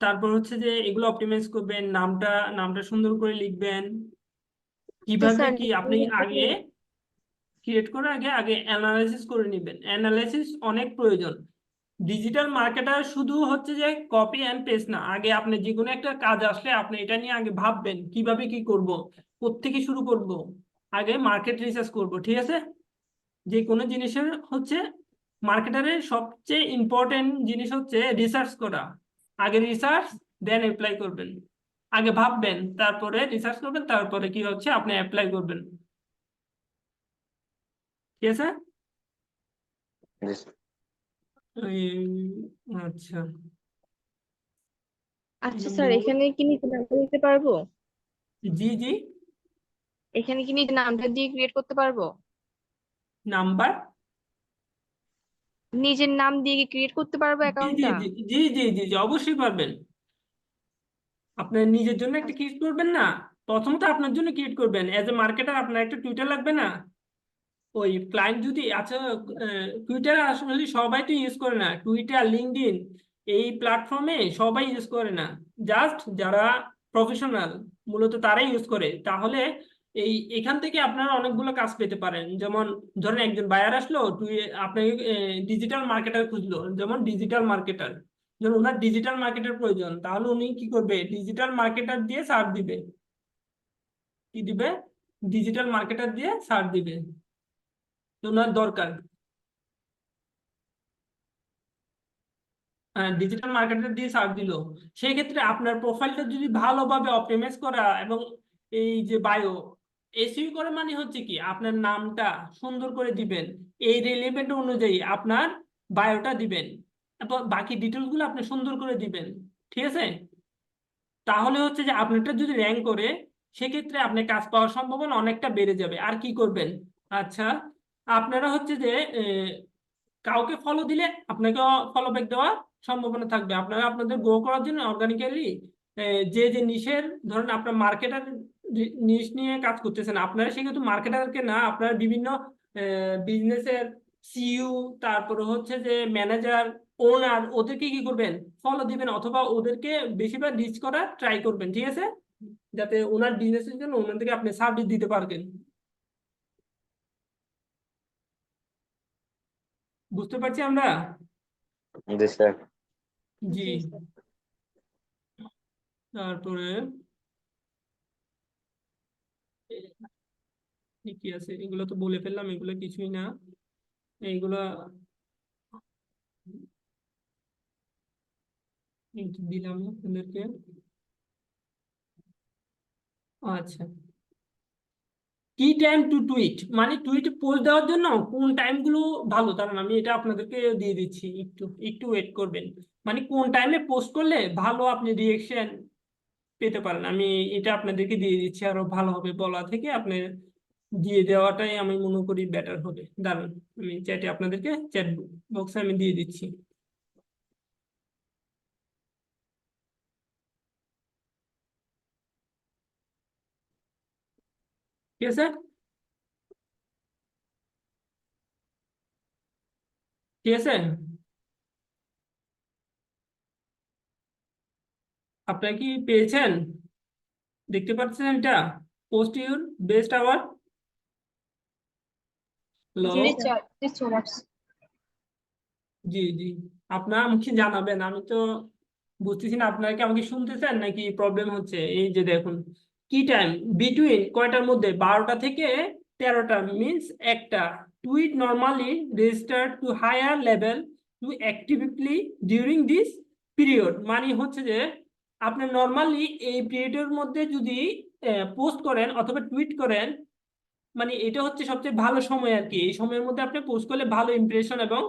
তারপর হচ্ছে যে এগুলো অপটিমাইজ করবেন, নামটা, নামটা সুন্দর করে লিখবেন। তো কিভাবে স্যার কি আপনি আগে ক্রিয়েট করার আগে আগে অ্যানালাইসিস করে নেবেন, অ্যানালাইসিস অনেক প্রয়োজন। ডিজিটাল মার্কেটার শুধু হচ্ছে যে কপি অ্যান্ড পেস্ট না, আগে আপনি যে কোনো একটা কাজ আসলে আপনি এটা নিয়ে আগে ভাববেন কিভাবে কি করব, কোত্থেকে শুরু করব, আগে মার্কেট রিসার্চ করব, ঠিক আছে? যে কোনো জিনিসের হচ্ছে মার্কেটারের সবচেয়ে ইম্পর্টেন্ট জিনিস হচ্ছে রিসার্চ করা। আগে রিসার্চ, দেন অ্যাপ্লাই করবেন। আগে ভাববেন, তারপরে রিসার্চ করবেন, তারপরে কি হচ্ছে আপনি অ্যাপ্লাই করবেন, ঠিক আছে? জি স্যার। আচ্ছা আচ্ছা স্যার এখানে কি নিজে নামটা দিতে পারবো? জি জি, এখানে কি নিজে নামটা দিয়ে ক্রিয়েট করতে পারবো? নাম্বার, নিজের নাম দিয়ে কি ক্রিয়েট করতে পারবো জি জি অ্যাকাউন্টটা? জি জি জি জি জি অবশ্যই পারবেন। আপনার নিজের জন্য একটা ক্রিয়েট করবেন না, প্রথমত আপনার জন্য ক্রিয়েট করবেন। এজ এ মার্কেটার আপনার একটা টুইটার লাগবে না? ওই ক্লায়েন্ট যদি আচ্ছা, টুইটার আসলে সবাই তো ইউজ করে না, টুইটার লিঙ্কডইন এই প্ল্যাটফর্মে সবাই ইউজ করে না, জাস্ট যারা প্রফেশনাল মূলত তারাই ইউজ করে। তাহলে এখান থেকে আপনারা অনেকগুলো কাজ পেতে পারেন। যেমন ধরেন একজন বায়ার আসলো, আপনাকে ডিজিটাল মার্কেটার খুঁজলো, যেমন ডিজিটাল মার্কেটার, যেমন ওনার ডিজিটাল মার্কেটার প্রয়োজন, তাহলে উনি কি করবে, ডিজিটাল মার্কেটার দিয়ে সার্চ দিবে। কি দিবে? ডিজিটাল মার্কেটার দিয়ে সার্চ দিবে, ওনার দরকার। ডিজিটাল মার্কেটার দিয়ে সার্চ দিল, সেই ক্ষেত্রে আপনার প্রোফাইলটা যদি ভালোভাবে অপটিমাইজ করা এবং এই যে বায়ো এসইও করে, মানে হচ্ছে কি আপনার নামটা সুন্দর করে দিবেন, এই রিলেভেন্ট অনুযায়ী আপনার বায়োটা দিবেন, তারপর বাকি ডিটেলস গুলো আপনি সুন্দর করে দিবেন, ঠিক আছে? তাহলে হচ্ছে যে আপনারটা যদি র্যাঙ্ক করে, সেক্ষেত্রে আপনার কাজ পাওয়ার সম্ভাবনা অনেকটা বেড়ে যাবে। আর কি করবেন, আচ্ছা, আপনারা হচ্ছে যে কাউকে ফলো দিলে আপনাকে ফলো ব্যাক দেওয়ার সম্ভাবনা থাকবে। আপনারা আপনাদের গ্রো করার জন্য অর্গানিক্যালি যে যে নিশের, ধরেন আপনার মার্কেটার নিশ নিয়ে কাজ করতেছেন, আপনারা সেক্ষেত্রে মার্কেটারকে না, আপনারা বিভিন্ন বিজনেসের সিইও, তারপরে হচ্ছে যে ম্যানেজার, ওনার, ওদেরকে কি করবেন, ফলো দিবেন, অথবা ওদেরকে বেশিরভাগ রিচ করার ট্রাই করবেন, ঠিক আছে? যাতে ওনার বিজনেসের জন্য ওনাদেরকে আপনি সার্ভিস দিতে পারবেন। বুঝতে পারছি আমরা? জি স্যার। জি। জি স্যার। তারপরে কি আছে, এগুলো তো বলে ফেললাম, এগুলো কিছুই না, এইগুলা দিলাম আপনাদেরকে। আচ্ছা, কি টাইম টু টুইট, মানে টুইট পোস্ট দেওয়ার জন্য কোন টাইম গুলো ভালো, কারণ আমি এটা আপনাদেরকে দিয়ে দিচ্ছি, একটু একটু ওয়েট করবেন। মানে কোন টাইমে পোস্ট করলে ভালো আপনি রিয়েকশন পেতে পারেন, আমি এটা আপনাদেরকে দিয়ে দিচ্ছি, আরো ভালো হবে বলা থেকে আপনি দিয়ে দেওয়াটাই আমি মনে করি বেটার হবে। দাঁড়ান, আমি চ্যাটে আপনাদেরকে চ্যাট বক্সে আমি দিয়ে দিচ্ছি। ঠিক আছে, ঠিক আছে, আপনারা কি পেয়েছেন, দেখতে পাচ্ছেন এটা? Post your best hour. Hello? জি স্যার, জি চলে আসছে। জি জি, আপনারা আমাকে জানাবেন, আমি তো বুঝতেছি না আপনারা কি আমাকে শুনতেছেন নাকি প্রবলেম হচ্ছে। এই যে দেখুন, কি টাইম বিটুইন কয়টার মধ্যে, 12টা থেকে 13টা, মিনস একটা tweet normally registered to higher level to actively during this period, মানে হচ্ছে যে আপনি নর্মালি এই পিরিয়ডের মধ্যে যদি পোস্ট করেন অথবা টুইট করেন, মানে এটা হচ্ছে সবচেয়ে ভালো সময় আর কি। এই সময়ের মধ্যে আপনি পোস্ট করলে ভালো ইমপ্রেশন এবং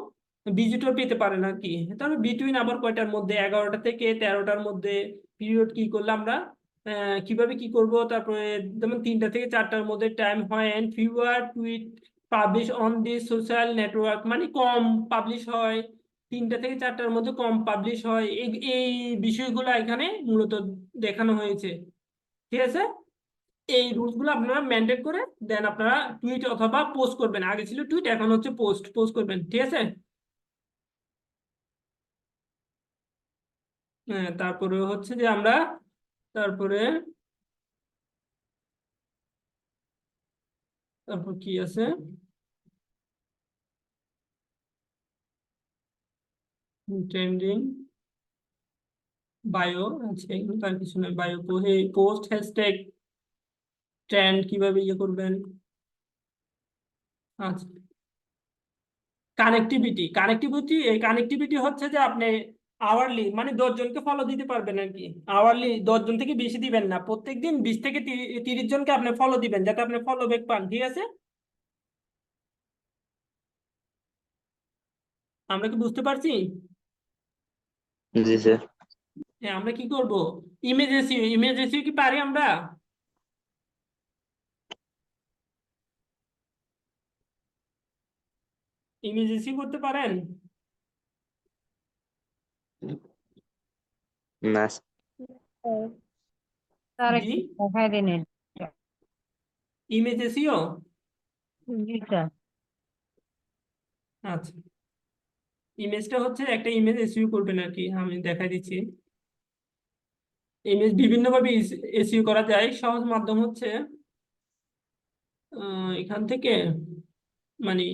ভিজিটর পেতে পারেন আর কি। তারপর বিটুইন আবার কয়টার মধ্যে, 11টা থেকে 13টার মধ্যে পিরিয়ড কি করলে আমরা কিভাবে কি করব। তারপরে যেমন 3টা থেকে 4টার মধ্যে টাইম হয়, and fewer tweet publish on this social network, মানে কম পাবলিশ হয়, 3টা থেকে 4টার মধ্যে কম পাবলিশ হয়। এই এই বিষয়গুলো এখানে মূলত দেখানো হয়েছে, ঠিক আছে? এই রুলস গুলো আপনারা মেনটেন করে দেন আপনারা টুইট অথবা পোস্ট করবেন। আগে ছিল টুইট, এখন হচ্ছে পোস্ট পোস্ট করবেন, ঠিক আছে? হ্যাঁ, তারপরে হচ্ছে যে আমরা, তারপরে তারপর কি আছে, ট্রেন্ডিং বায়ো আছে, এগুলো তার কিছু নয়। বায়ো পোস্ট হ্যাশট্যাগ ট্রেন্ড কিভাবে ইয়ে করবেন। আচ্ছা, কানেক্টিভিটি, কানেক্টিভিটি হচ্ছে যে আপনি আওয়ারলি, মানে 10 জনকে ফলো দিতে পারবেন আর কি। আওয়ারলি 10 জন থেকে বেশি দিবেন না, প্রত্যেকদিন 20 থেকে 30 জনকে আপনি ফলো দিবেন, যাতে আপনি ফলো ব্যাক পান, ঠিক আছে? আমরা কি বুঝতে পারছি? জি স্যার। হ্যাঁ, আমরা কি করব, ইমেজ এসিও কি পারি আমরা? ইমেজ এসিও করতে পারেন? না স্যার স্যার জি একটু দেখাই দিন এটা। Image SEO. জি স্যার। আচ্ছা, ইমেজটা হচ্ছে একটা ইমেজ এসইও করবেন আর কি, আমি দেখাই দিচ্ছি। ইমেজ বিভিন্ন ভাবে এসইও করা যায়, সহজ মাধ্যম হচ্ছে এখান থেকে, মানে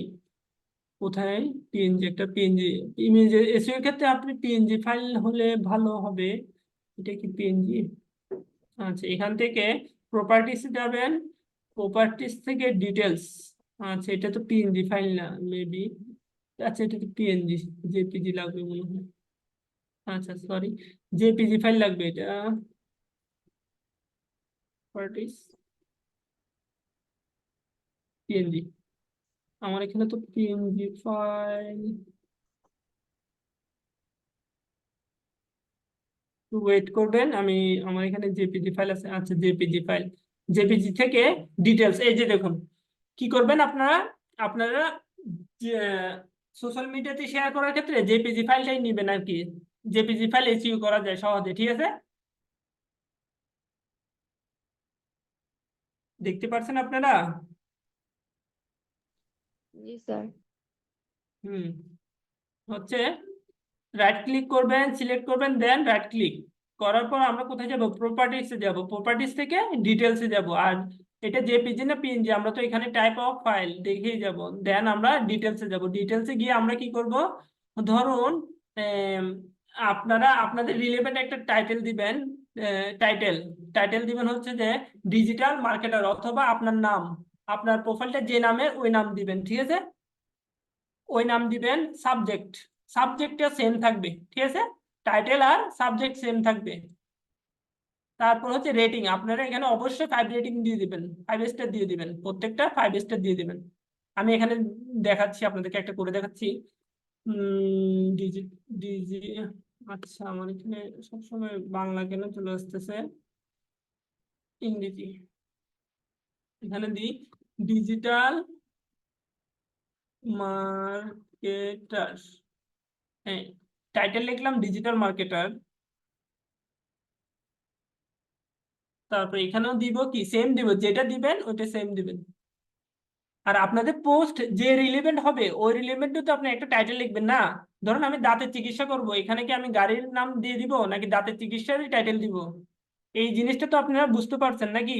কোথায়, পিএনজি, একটা পিএনজি ইমেজ এসইও ক্ষেত্রে আপনি পিএনজি ফাইল হলে ভালো হবে। এটা কি পিএনজি? আচ্ছা, এখান থেকে প্রপার্টিস যাবেন, প্রপার্টিস থেকে ডিটেলস। আচ্ছা, এটা তো পিএনজি ফাইল না মেবি। আচ্ছা, এটা তো পিএনজি, জেপিজি লাগবে মনে হয়। আচ্ছা সরি, জেপিজি ফাইল লাগবে এটা। প্রপার্টিস পিএনজি, আমার এখানে তো পিএনজি ফাইল। ওয়েট করবেন, আমি আমার এখানে জেপিজি ফাইল আছে। আচ্ছা, জেপিজি ফাইল, জেপিজি থেকে ডিটেলস, এই যে দেখুন। কি করবেন আপনারা, আপনারা সোশ্যাল মিডিয়াতে শেয়ার করার ক্ষেত্রে জেপিজি ফাইলটাই নেবেন আর কি। জেপিজি ফাইল এসইও করা যায় সহজে, ঠিক আছে? দেখতে পাচ্ছেন আপনারা? জি স্যার হুম, হচ্ছে রাইট ক্লিক করবেন, সিলেক্ট করবেন, দেন রাইট ক্লিক করার পর আমরা কোথায় যাব, প্রপার্টিসে যাব, প্রপার্টিস থেকে ডিটেলসে যাব। আর এটা জেপিজি না পিএনজি, আমরা তো এখানে টাইপ অফ ফাইল দেখেই যাব। দেন আমরা ডিটেলসে যাব, ডিটেলসে গিয়ে আমরা কি করব, ধরুন আম, আপনারা আপনাদের রিলেভেন্ট একটা টাইটেল দিবেন। টাইটেল টাইটেল দিবেন হচ্ছে যে ডিজিটাল মার্কেটার, অথবা আপনার নাম, আপনার প্রোফাইলটা যে নামের ওই নাম দিবেন, ঠিক আছে? ওই নাম দিবেন। সাবজেক্ট, সাবজেক্টটা সেম থাকবে, ঠিক আছে? টাইটেল আর সাবজেক্ট সেম থাকবে। তারপর হচ্ছে রেটিং, আপনারা এখানে অবশ্যই 5 রেটিং দিয়ে দিবেন, 5 স্টার দিয়ে দিবেন, প্রত্যেকটা 5 স্টার দিয়ে দিবেন। আমি এখানে দেখাচ্ছি, আপনাদেরকে একটা করে দেখাচ্ছি। ডিজি ডিজি আচ্ছা, আমার এখানে সবসময় বাংলা কেন চলে আসতেছে, ইংরেজি। এখানে দিই ডিজিটাল মার্কেটার, হ্যাঁ, টাইটেল লিখলাম ডিজিটাল মার্কেটার। তারপর এখানেও দিব, কি সেম দিব, যেটা দিবেন ওইটা সেম দিবেন। আর আপনাদের পোস্ট যে রিলেভেন্ট হবে ওই রিলেভেন্ট তো আপনি একটা টাইটেল লিখবেন না। ধরুন আমি দাঁতের চিকিৎসা করব, এখানে কি আমি গাড়ির নাম দিয়ে দিব নাকি দাঁতের চিকিৎসারই টাইটেল দিব? এই জিনিসটা তো আপনারা বুঝতে পারছেন নাকি?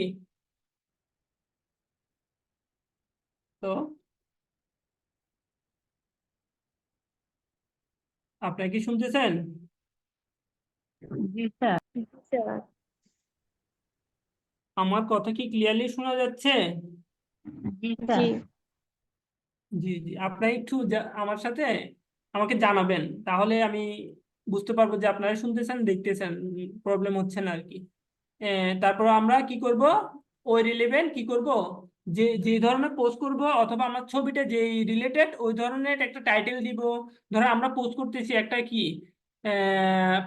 তো আপনারা কি শুনতেছেন? জি স্যার। স্যার আমার কথা কি ক্লিয়ারলি শোনা যাচ্ছে? জি জি স্যার। জি জি, আপনারা একটু আমার সাথে আমাকে জানাবেন, তাহলে আমি বুঝতে পারবো যে আপনারা শুনতেছেন, দেখতেছেন, প্রবলেম হচ্ছে না আর কি। তারপর আমরা কি করব, ওই রিলেভেন্ট কি করব, যে যে ধরনের পোস্ট করব, অথবা আমার ছবিটা যে রিলেটেড ওই ধরনের একটা টাইটেল দিব। ধরো আমরা পোস্ট করতেছি একটা কি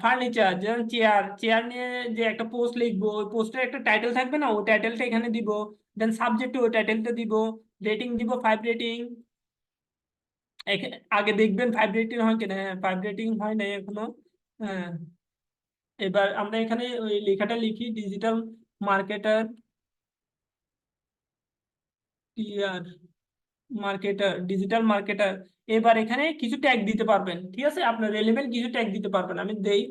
ফার্নিচার, যেমন চেয়ার, চেয়ার নিয়ে যে একটা পোস্ট লিখবো, ওই পোস্টের একটা টাইটেল থাকবে না, ওই টাইটেলটা এখানে দিব। দেন সাবজেক্টে ওই টাইটেলটা দিব। রেটিং দিব 5 রেটিং। আগে দেখবেন 5 রেটিং হয় কিনা, হ্যাঁ 5 রেটিং হয় নাই এখনো। হ্যাঁ, এবার আমরা এখানে ওই লেখাটা লিখি, digital marketer, TR marketer, digital marketer. এবার এখানে কিছু ট্যাগ দিতে পারবেন, ঠিক আছে? আপনার রেলেভেন্ট কিছু ট্যাগ দিতে পারবেন। আমি দেই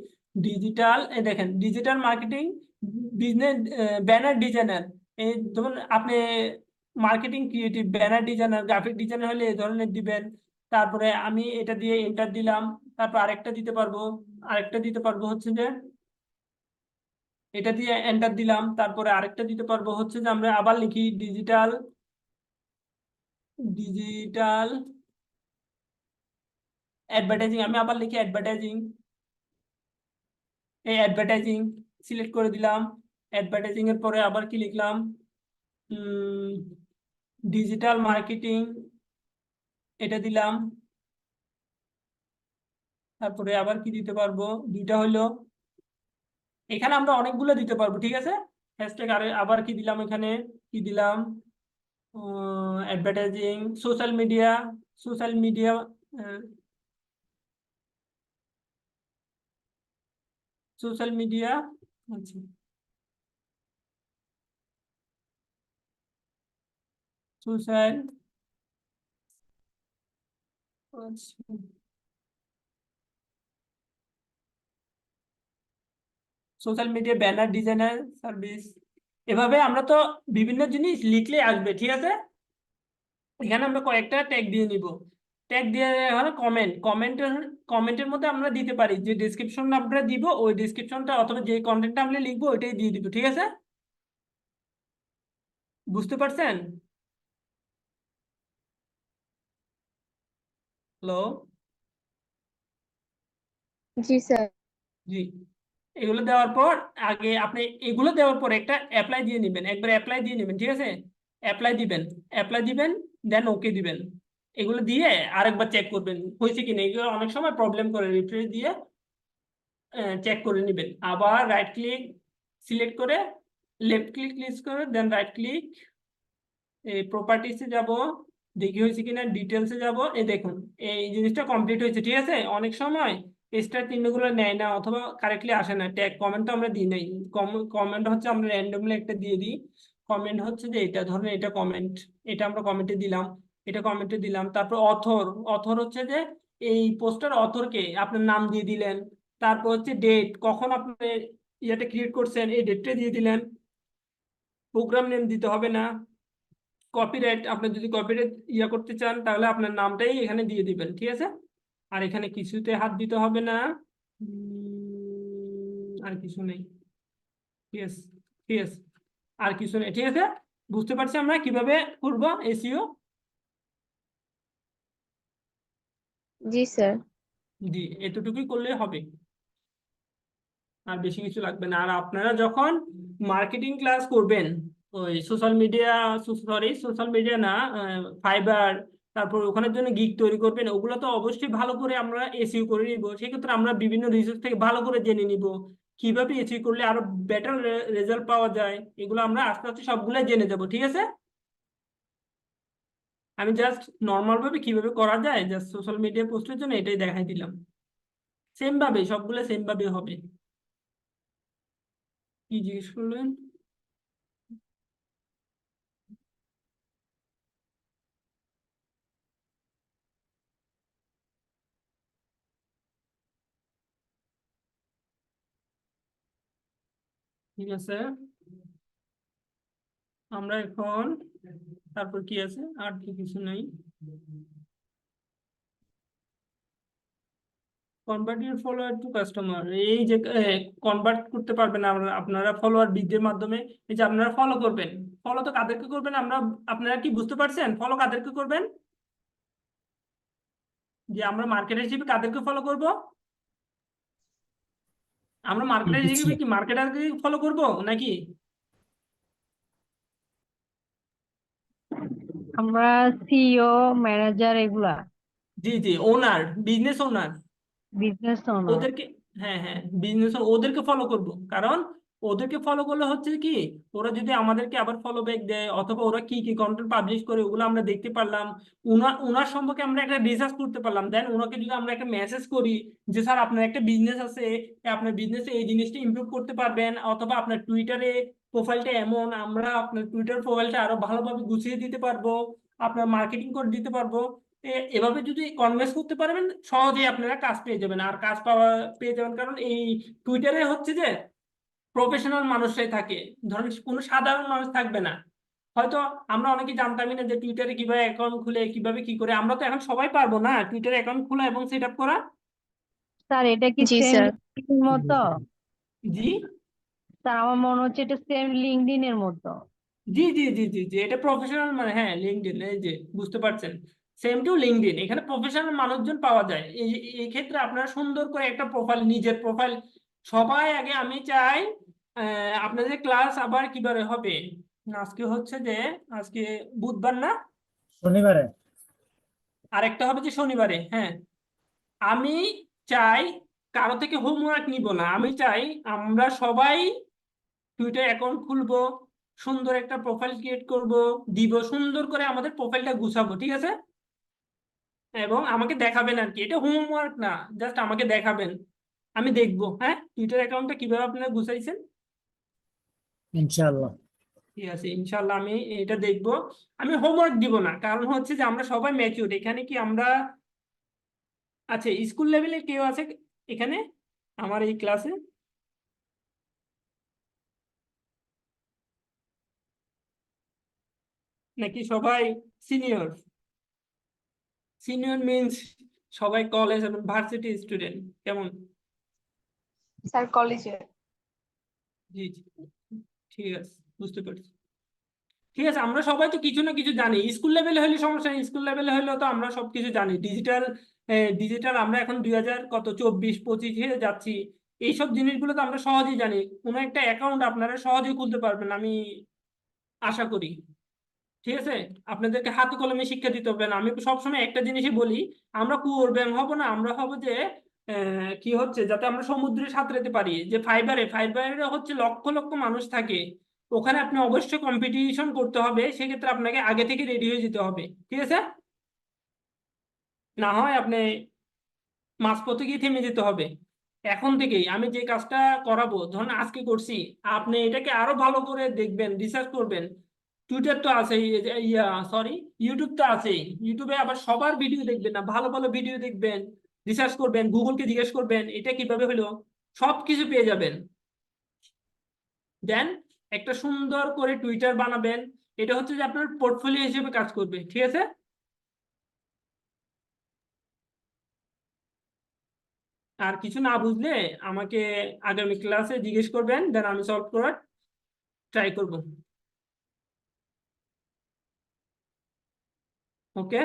ডিজিটাল, দেখেন digital marketing business, banner designer. এই ধরুন আপনি marketing creative, banner designer, graphic designer হলে এই ধরনের দিবেন। তারপরে আমি এটা দিয়ে এন্টার দিলাম। তারপর আরেকটা দিতে পারবো, আরেকটা দিতে পারবো হচ্ছে যে এটা দিয়ে এন্টার দিলাম। তারপরে আরেকটা দিতে পারবো হচ্ছে যে আমরা আবার লিখি ডিজিটাল, ডিজিটাল অ্যাডভার্টাইজিং, আমি আবার লিখি অ্যাডভার্টাইজিং। এই অ্যাডভার্টাইজিং সিলেক্ট করে দিলাম। অ্যাডভার্টাইজিং এর পরে আবার কি লিখলাম, ডিজিটাল মার্কেটিং, এটা দিলাম। তারপরে আবার কি দিতে পারবো, দুইটা হলো। এখানে আমরা অনেকগুলো দিতে পারবো, ঠিক আছে? হ্যাশট্যাগ, আবার কি দিলাম এখানে, কি দিলাম, advertising, social media, social media, social media, আচ্ছা সোশ্যাল, আচ্ছা social media banner designer service. এভাবে আমরা তো বিভিন্ন জিনিস লিখলে আসবে, ঠিক আছে। এখানে আমরা কয়েকটা ট্যাগ দিয়ে নিব। ট্যাগ দিয়ে হলো কমেন্টের মধ্যে আমরা দিতে পারি যে ডেসক্রিপশন আমরা দিব, ওই ডেসক্রিপশনটা অথবা যে কন্টেন্টটা আমরা লিখবো ওইটাই দিয়ে দিব, ঠিক আছে। বুঝতে পারছেন? হ্যালো, জি স্যার। জি। এগুলো দেওয়ার পর আগে আপনি এগুলো দেওয়ার পর একটা অ্যাপ্লাই দিয়ে নেবেন, একবার অ্যাপ্লাই দিয়ে নেবেন, ঠিক আছে। অ্যাপ্লাই দিবেন, দেন ওকে দিবেন। এগুলো দিয়ে আরেকবার চেক করবেন হয়েছে কিনা, এগুলো অনেক সময় প্রবলেম করে, রিফ্রেশ দিয়ে চেক করে নেবেন। আবার রাইট ক্লিক সিলেক্ট করে লেফট ক্লিক করে দেন রাইট ক্লিক, এই প্রপার্টিসে যাব, দেখি হয়েছে কিনা, ডিটেলসে যাব, এই দেখুন এই জিনিসটা কমপ্লিট হয়েছে, ঠিক আছে। অনেক সময় স্টার চিহ্নগুলো নেয় না অথবা কারেক্টলি আসে না। ট্যাগ কমেন্ট তো আমরা দিই নাই, কমেন্ট হচ্ছে আমরা র্যান্ডমলি একটা দিয়ে দিই। কমেন্ট হচ্ছে যে এটা ধরুন, এটা কমেন্ট, এটা আমরা কমেন্টে দিলাম, এটা কমেন্টে দিলাম। তারপর অথর হচ্ছে যে এই পোস্টার অথরকে আপনার নাম দিয়ে দিলেন। তারপর হচ্ছে ডেট, কখন আপনি ইয়েটা ক্রিয়েট করছেন এই ডেটটা দিয়ে দিলেন। প্রোগ্রাম নেম দিতে হবে না। কপিরাইট, আপনি যদি কপিরাইট করতে চান তাহলে আপনার নামটাই এখানে দিয়ে দিবেন, ঠিক আছে। আর এখানে কিছুতে হাত দিতে হবে না, আর কিছু নেই, ঠিক আছে, ঠিক আছে, আর কিছু নেই, ঠিক আছে। বুঝতে পারছি আমরা কিভাবে করবো এসইও। জি স্যার। জি, এতটুকুই করলে হবে, আর বেশি কিছু লাগবে না। আর আপনারা যখন মার্কেটিং ক্লাস করবেন, ওই সোশ্যাল মিডিয়া না, ফাইবার, তারপর ওখানের জন্য গিগ তৈরি করবেন, ওগুলো তো অবশ্যই ভালো করে আমরা এসইও করে নিব। সেক্ষেত্রে আমরা বিভিন্ন রিসোর্স থেকে ভালো করে জেনে নিব কিভাবে এসইও করলে আরো বেটার রেজাল্ট পাওয়া যায়। এগুলো আমরা আস্তে আস্তে সবগুলো জেনে যাব, ঠিক আছে। আমি জাস্ট নর্মাল ভাবে কিভাবে করা যায়, জাস্ট সোশ্যাল মিডিয়া পোস্টের জন্য এটাই দেখাই দিলাম। সেম ভাবে সবগুলো সেম ভাবে হবে। কি জিজ্ঞেস করলেন? ঠিক আছে, আমরা এখন তারপর কি আছে, আর কি কিছু নেই। Convert your follower to customer, এই যে কনভার্ট করতে পারবেন আপনারা ফলোয়ার বৃদ্ধির মাধ্যমে। এই যে আপনারা ফলো করবেন, ফলো তো কাদেরকে করবেন, আপনারা কি বুঝতে পারছেন ফলো কাদেরকে করবেন? যে আমরা মার্কেটার হিসেবে কাদেরকে ফলো করব? আমরা মার্কেটার হিসেবে কি মার্কেটারকে ফলো করব নাকি? আমরা সিইও, ম্যানেজার এগুলা, জি জি, ওনার, বিজনেস ওনার, বিজনেস ওনার। ওদেরকে, হ্যাঁ হ্যাঁ, বিজনেস ওদেরকে ফলো করব। কারণ ওদেরকে ফলো করলে হচ্ছে কি, ওরা যদি আমাদেরকে আবার ফলো ব্যাক দেয় অথবা ওরা কি কি কন্টেন্ট পাবলিশ করে ওগুলো আমরা দেখতে পারলাম, উনার সম্পর্কে আমরা একটা রিসার্চ করতে পারলাম। দেন ওনাকে যদি আমরা একটা মেসেজ করি যে স্যার আপনার একটা বিজনেস আছে, আপনার বিজনেসে এই জিনিসটা ইমপ্রুভ করতে পারবেন, অথবা আপনার টুইটারে প্রোফাইলটা এমন, আমরা আপনার টুইটার প্রোফাইলটা আরো ভালোভাবে গুছিয়ে দিতে পারবো, আপনার মার্কেটিং করে দিতে পারবো। এভাবে যদি কনভিন্স করতে পারবেন সহজেই আপনারা কাজ পেয়ে যাবেন। আর কাজ পেয়ে যাবেন কারণ এই টুইটারে হচ্ছে যে প্রফেশনাল মানুষরাই থাকে, ধরেন কোনো সাধারণ মানুষ থাকবে না। হয়তো আমরা অনেকে জানতামই না যে টুইটারে কিভাবে অ্যাকাউন্ট খুলে, কিভাবে কি করে। আমরা তো এখন সবাই পারবো না টুইটারে অ্যাকাউন্ট খোলা এবং সেট আপ করা। স্যার এটা কি জি সেম স্যার। লিঙ্কডইন মতো? জি স্যার আমার মনে হচ্ছে এটা সেম লিঙ্কডইন এর মতো। জি জি জি জি জি, এটা প্রফেশনাল মানে, হ্যাঁ লিঙ্কডইন, এই যে বুঝতে পারছেন, সেম টু লিঙ্কডইন। এখানে প্রফেশনাল মানুষজন পাওয়া যায়। এই ক্ষেত্রে আপনারা সুন্দর করে একটা প্রোফাইল, নিজের প্রোফাইল, সবাই আগে আমি চাই আপনাদের ক্লাস আবার কিবারে হবে, আজকে হচ্ছে যে আজকে বুধবার না, শনিবারে। আরেকটা হবে যে শনিবারে, হ্যাঁ। আমি চাই কারো থেকে হোমওয়ার্ক নিব না, আমি চাই আমরা সবাই টুইটার অ্যাকাউন্ট খুলবো, সুন্দর একটা প্রোফাইল ক্রিয়েট করব, দিব, সুন্দর করে আমাদের প্রোফাইলটা গুছাবো, ঠিক আছে। এবং আমাকে দেখাবেন আর কি, এটা হোমওয়ার্ক না, জাস্ট আমাকে দেখাবেন আমি দেখবো, হ্যাঁ, টুইটার অ্যাকাউন্টটা কিভাবে আপনারা গুছাইছেন। ইনশাআল্লাহ। ঠিক আছে, ইনশাল্লাহ আমি এটা দেখবো। আমি হোমওয়ার্ক দিব না, কারণ হচ্ছে যে আমরা সবাই ম্যাচিউর এখানে। কি আমরা, আচ্ছা, স্কুল লেভেলে কেউ আছে এখানে আমার এই ক্লাসে? নাকি সবাই সিনিয়র? সিনিয়র মিন্স সবাই কলেজ এবং ভার্সিটি স্টুডেন্ট কেমন? স্যার কলেজে। জি জি, ঠিক আছে, বুঝতে পারছি। ঠিক আছে, আমরা সবাই তো কিছু না কিছু জানি। স্কুল লেভেলে হলে সমস্যা নেই, স্কুল লেভেলে হলেও তো আমরা সবকিছু জানি। ডিজিটাল আমরা এখন 2024-25-25 যাচ্ছি। এইসব জিনিসগুলো তো আমরা সহজেই জানি। কোনো একটা অ্যাকাউন্ট আপনারা সহজেই খুলতে পারবেন আমি আশা করি। ঠিক আছে, আপনাদেরকে হাতে কলমে শিক্ষা দিতে হবে না। আমি সবসময় একটা জিনিসই বলি, আমরা কুয়োর ব্যাঙ হব না, আমরা হব যে কি হচ্ছে, যাতে আমরা সমুদ্রে সাঁতরাতে পারি। যে ফাইবারে হচ্ছে লক্ষ লক্ষ মানুষ থাকে, ওখানে আপনি অবশ্যই কম্পিটিশন করতে হবে। সেক্ষেত্রে আপনাকে আগে থেকে রেডি হয়ে যেতে হবে। ঠিক আছে, না হয় আপনি মাঝপথে গিয়ে থেমে যেতে হবে। এখন থেকেই আমি যে কাজটা করাবো, ধরুন আজকে করছি, আপনি এটাকে আরো ভালো করে দেখবেন, রিসার্চ করবেন। টুইটার তো আছেই, সরি, ইউটিউব তো আছেই। ইউটিউবে আবার সবার ভিডিও দেখবেন না, ভালো ভালো ভিডিও দেখবেন, রিসার্চ করবেন, গুগলকে জিজ্ঞেস করবেন এটা কিভাবে হলো, সবকিছু পেয়ে যাবেন। দেন একটা সুন্দর করে টুইটার বানাবেন। এটা হচ্ছে যে আপনার পোর্টফোলিও হিসেবে কাজ করবে। ঠিক আছে, আর কিছু না বুঝলে আমাকে আগামী ক্লাসে জিজ্ঞেস করবেন, দেন আমি সলভ করার ট্রাই করব। ওকে,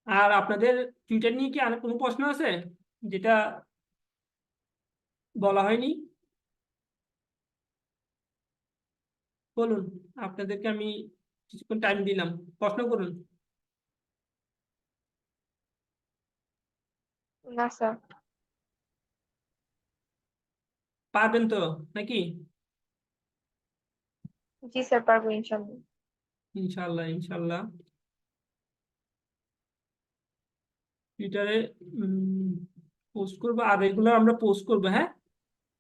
আর আপনাদের টুইটার নিয়ে কি আর কোনো প্রশ্ন আছে যেটা বলা হয়নি? বলুন, আপনাদেরকে আমি কিছুক্ষণ টাইম দিলাম, প্রশ্ন করুন। না স্যার। পারবেন তো নাকি? জি স্যার, পারবো ইনশাল্লাহ। ইনশাল্লাহ ইনশাল্লাহ। টুইটারে পোস্ট করবো, আর রেগুলার আমরা পোস্ট করবো, হ্যাঁ,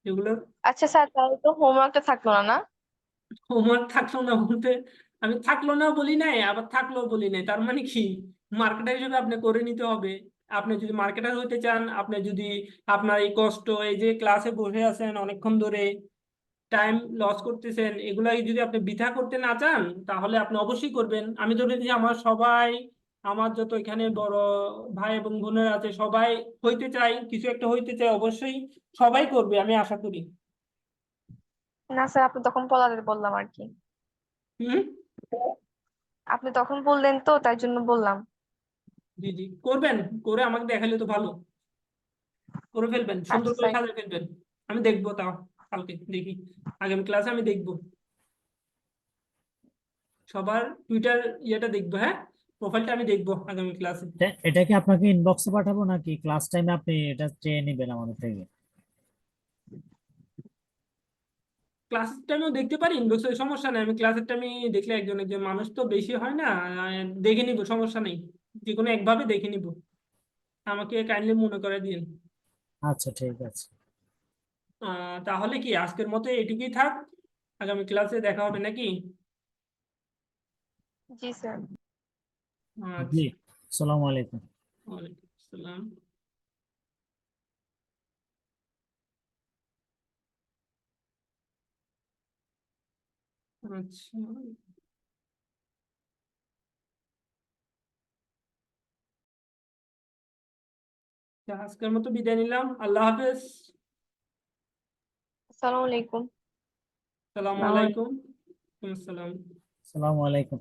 রেগুলার। আচ্ছা স্যার, তাহলে তো হোমওয়ার্কটা থাকলো না না? হোমওয়ার্ক থাকলো না বলতে, আমি থাকলো না বলি নাই, আবার থাকলেও বলি নাই। তার মানে কি, মার্কেটার হিসেবে আপনি করে নিতে হবে। আপনি যদি মার্কেটার হতে চান, আপনি যদি আপনার এই কষ্ট, এই যে ক্লাসে বসে আছেন অনেকক্ষণ ধরে টাইম লস করতেছেন, এগুলাই যদি আপনি বৃথা করতে না চান, তাহলে আপনি অবশ্যই করবেন। আমি ধরে নিই আমার সবাই, আমার যত এখানে বড় ভাই এবং বোনেরা আছে, সবাই হইতে চাই, কিছু একটা হইতে চাই, অবশ্যই সবাই করবে আমি আশা করি। না স্যার, আপনি তখন বলার বললাম আর কি। হুম, আপনি তখন বললেন তো, তাই জন্য বললাম। জি জি, করবেন, করে আমাকে দেখালে তো ভালো। করে ফেলবেন, সুন্দর আচ্ছা করে স্যার। সাজিয়ে ফেলবেন। আমি দেখবো, তাও কালকে দেখি, আগামী ক্লাসে আমি দেখবো সবার টুইটার ইয়েটা দেখবো, হ্যাঁ, প্রোফাইলটা আমি দেখবো আগামী ক্লাসে। এটা কি আপনাকে ইনবক্সে পাঠাবো নাকি ক্লাস টাইমে আপনি এটা চেয়ে নেবেন আমাদের থেকে? ক্লাসের টাইমেও দেখতে পারি, ইনবক্সে সমস্যা নেই। আমি ক্লাসের টাইমে দেখলে একজন একজন মানুষ তো বেশি হয় না, দেখে নিব, সমস্যা নেই। যে কোনো একভাবে দেখে নিব, আমাকে কাইন্ডলি মনে করে দিন। আচ্ছা ঠিক আছে। তাহলে কি আজকের মতো এটুকুই থাক, আগামী ক্লাসে দেখা হবে নাকি? জি স্যার। জি, আচ্ছা, আসসালামু আলাইকুম। ওয়ালাইকুম আসসালাম। আচ্ছা, আজকের মতো বিদায় নিলাম, আল্লাহ হাফেজ। আসসালামু আলাইকুম। সালামু আলাইকুম। আসসালাম। আসসালামু আলাইকুম।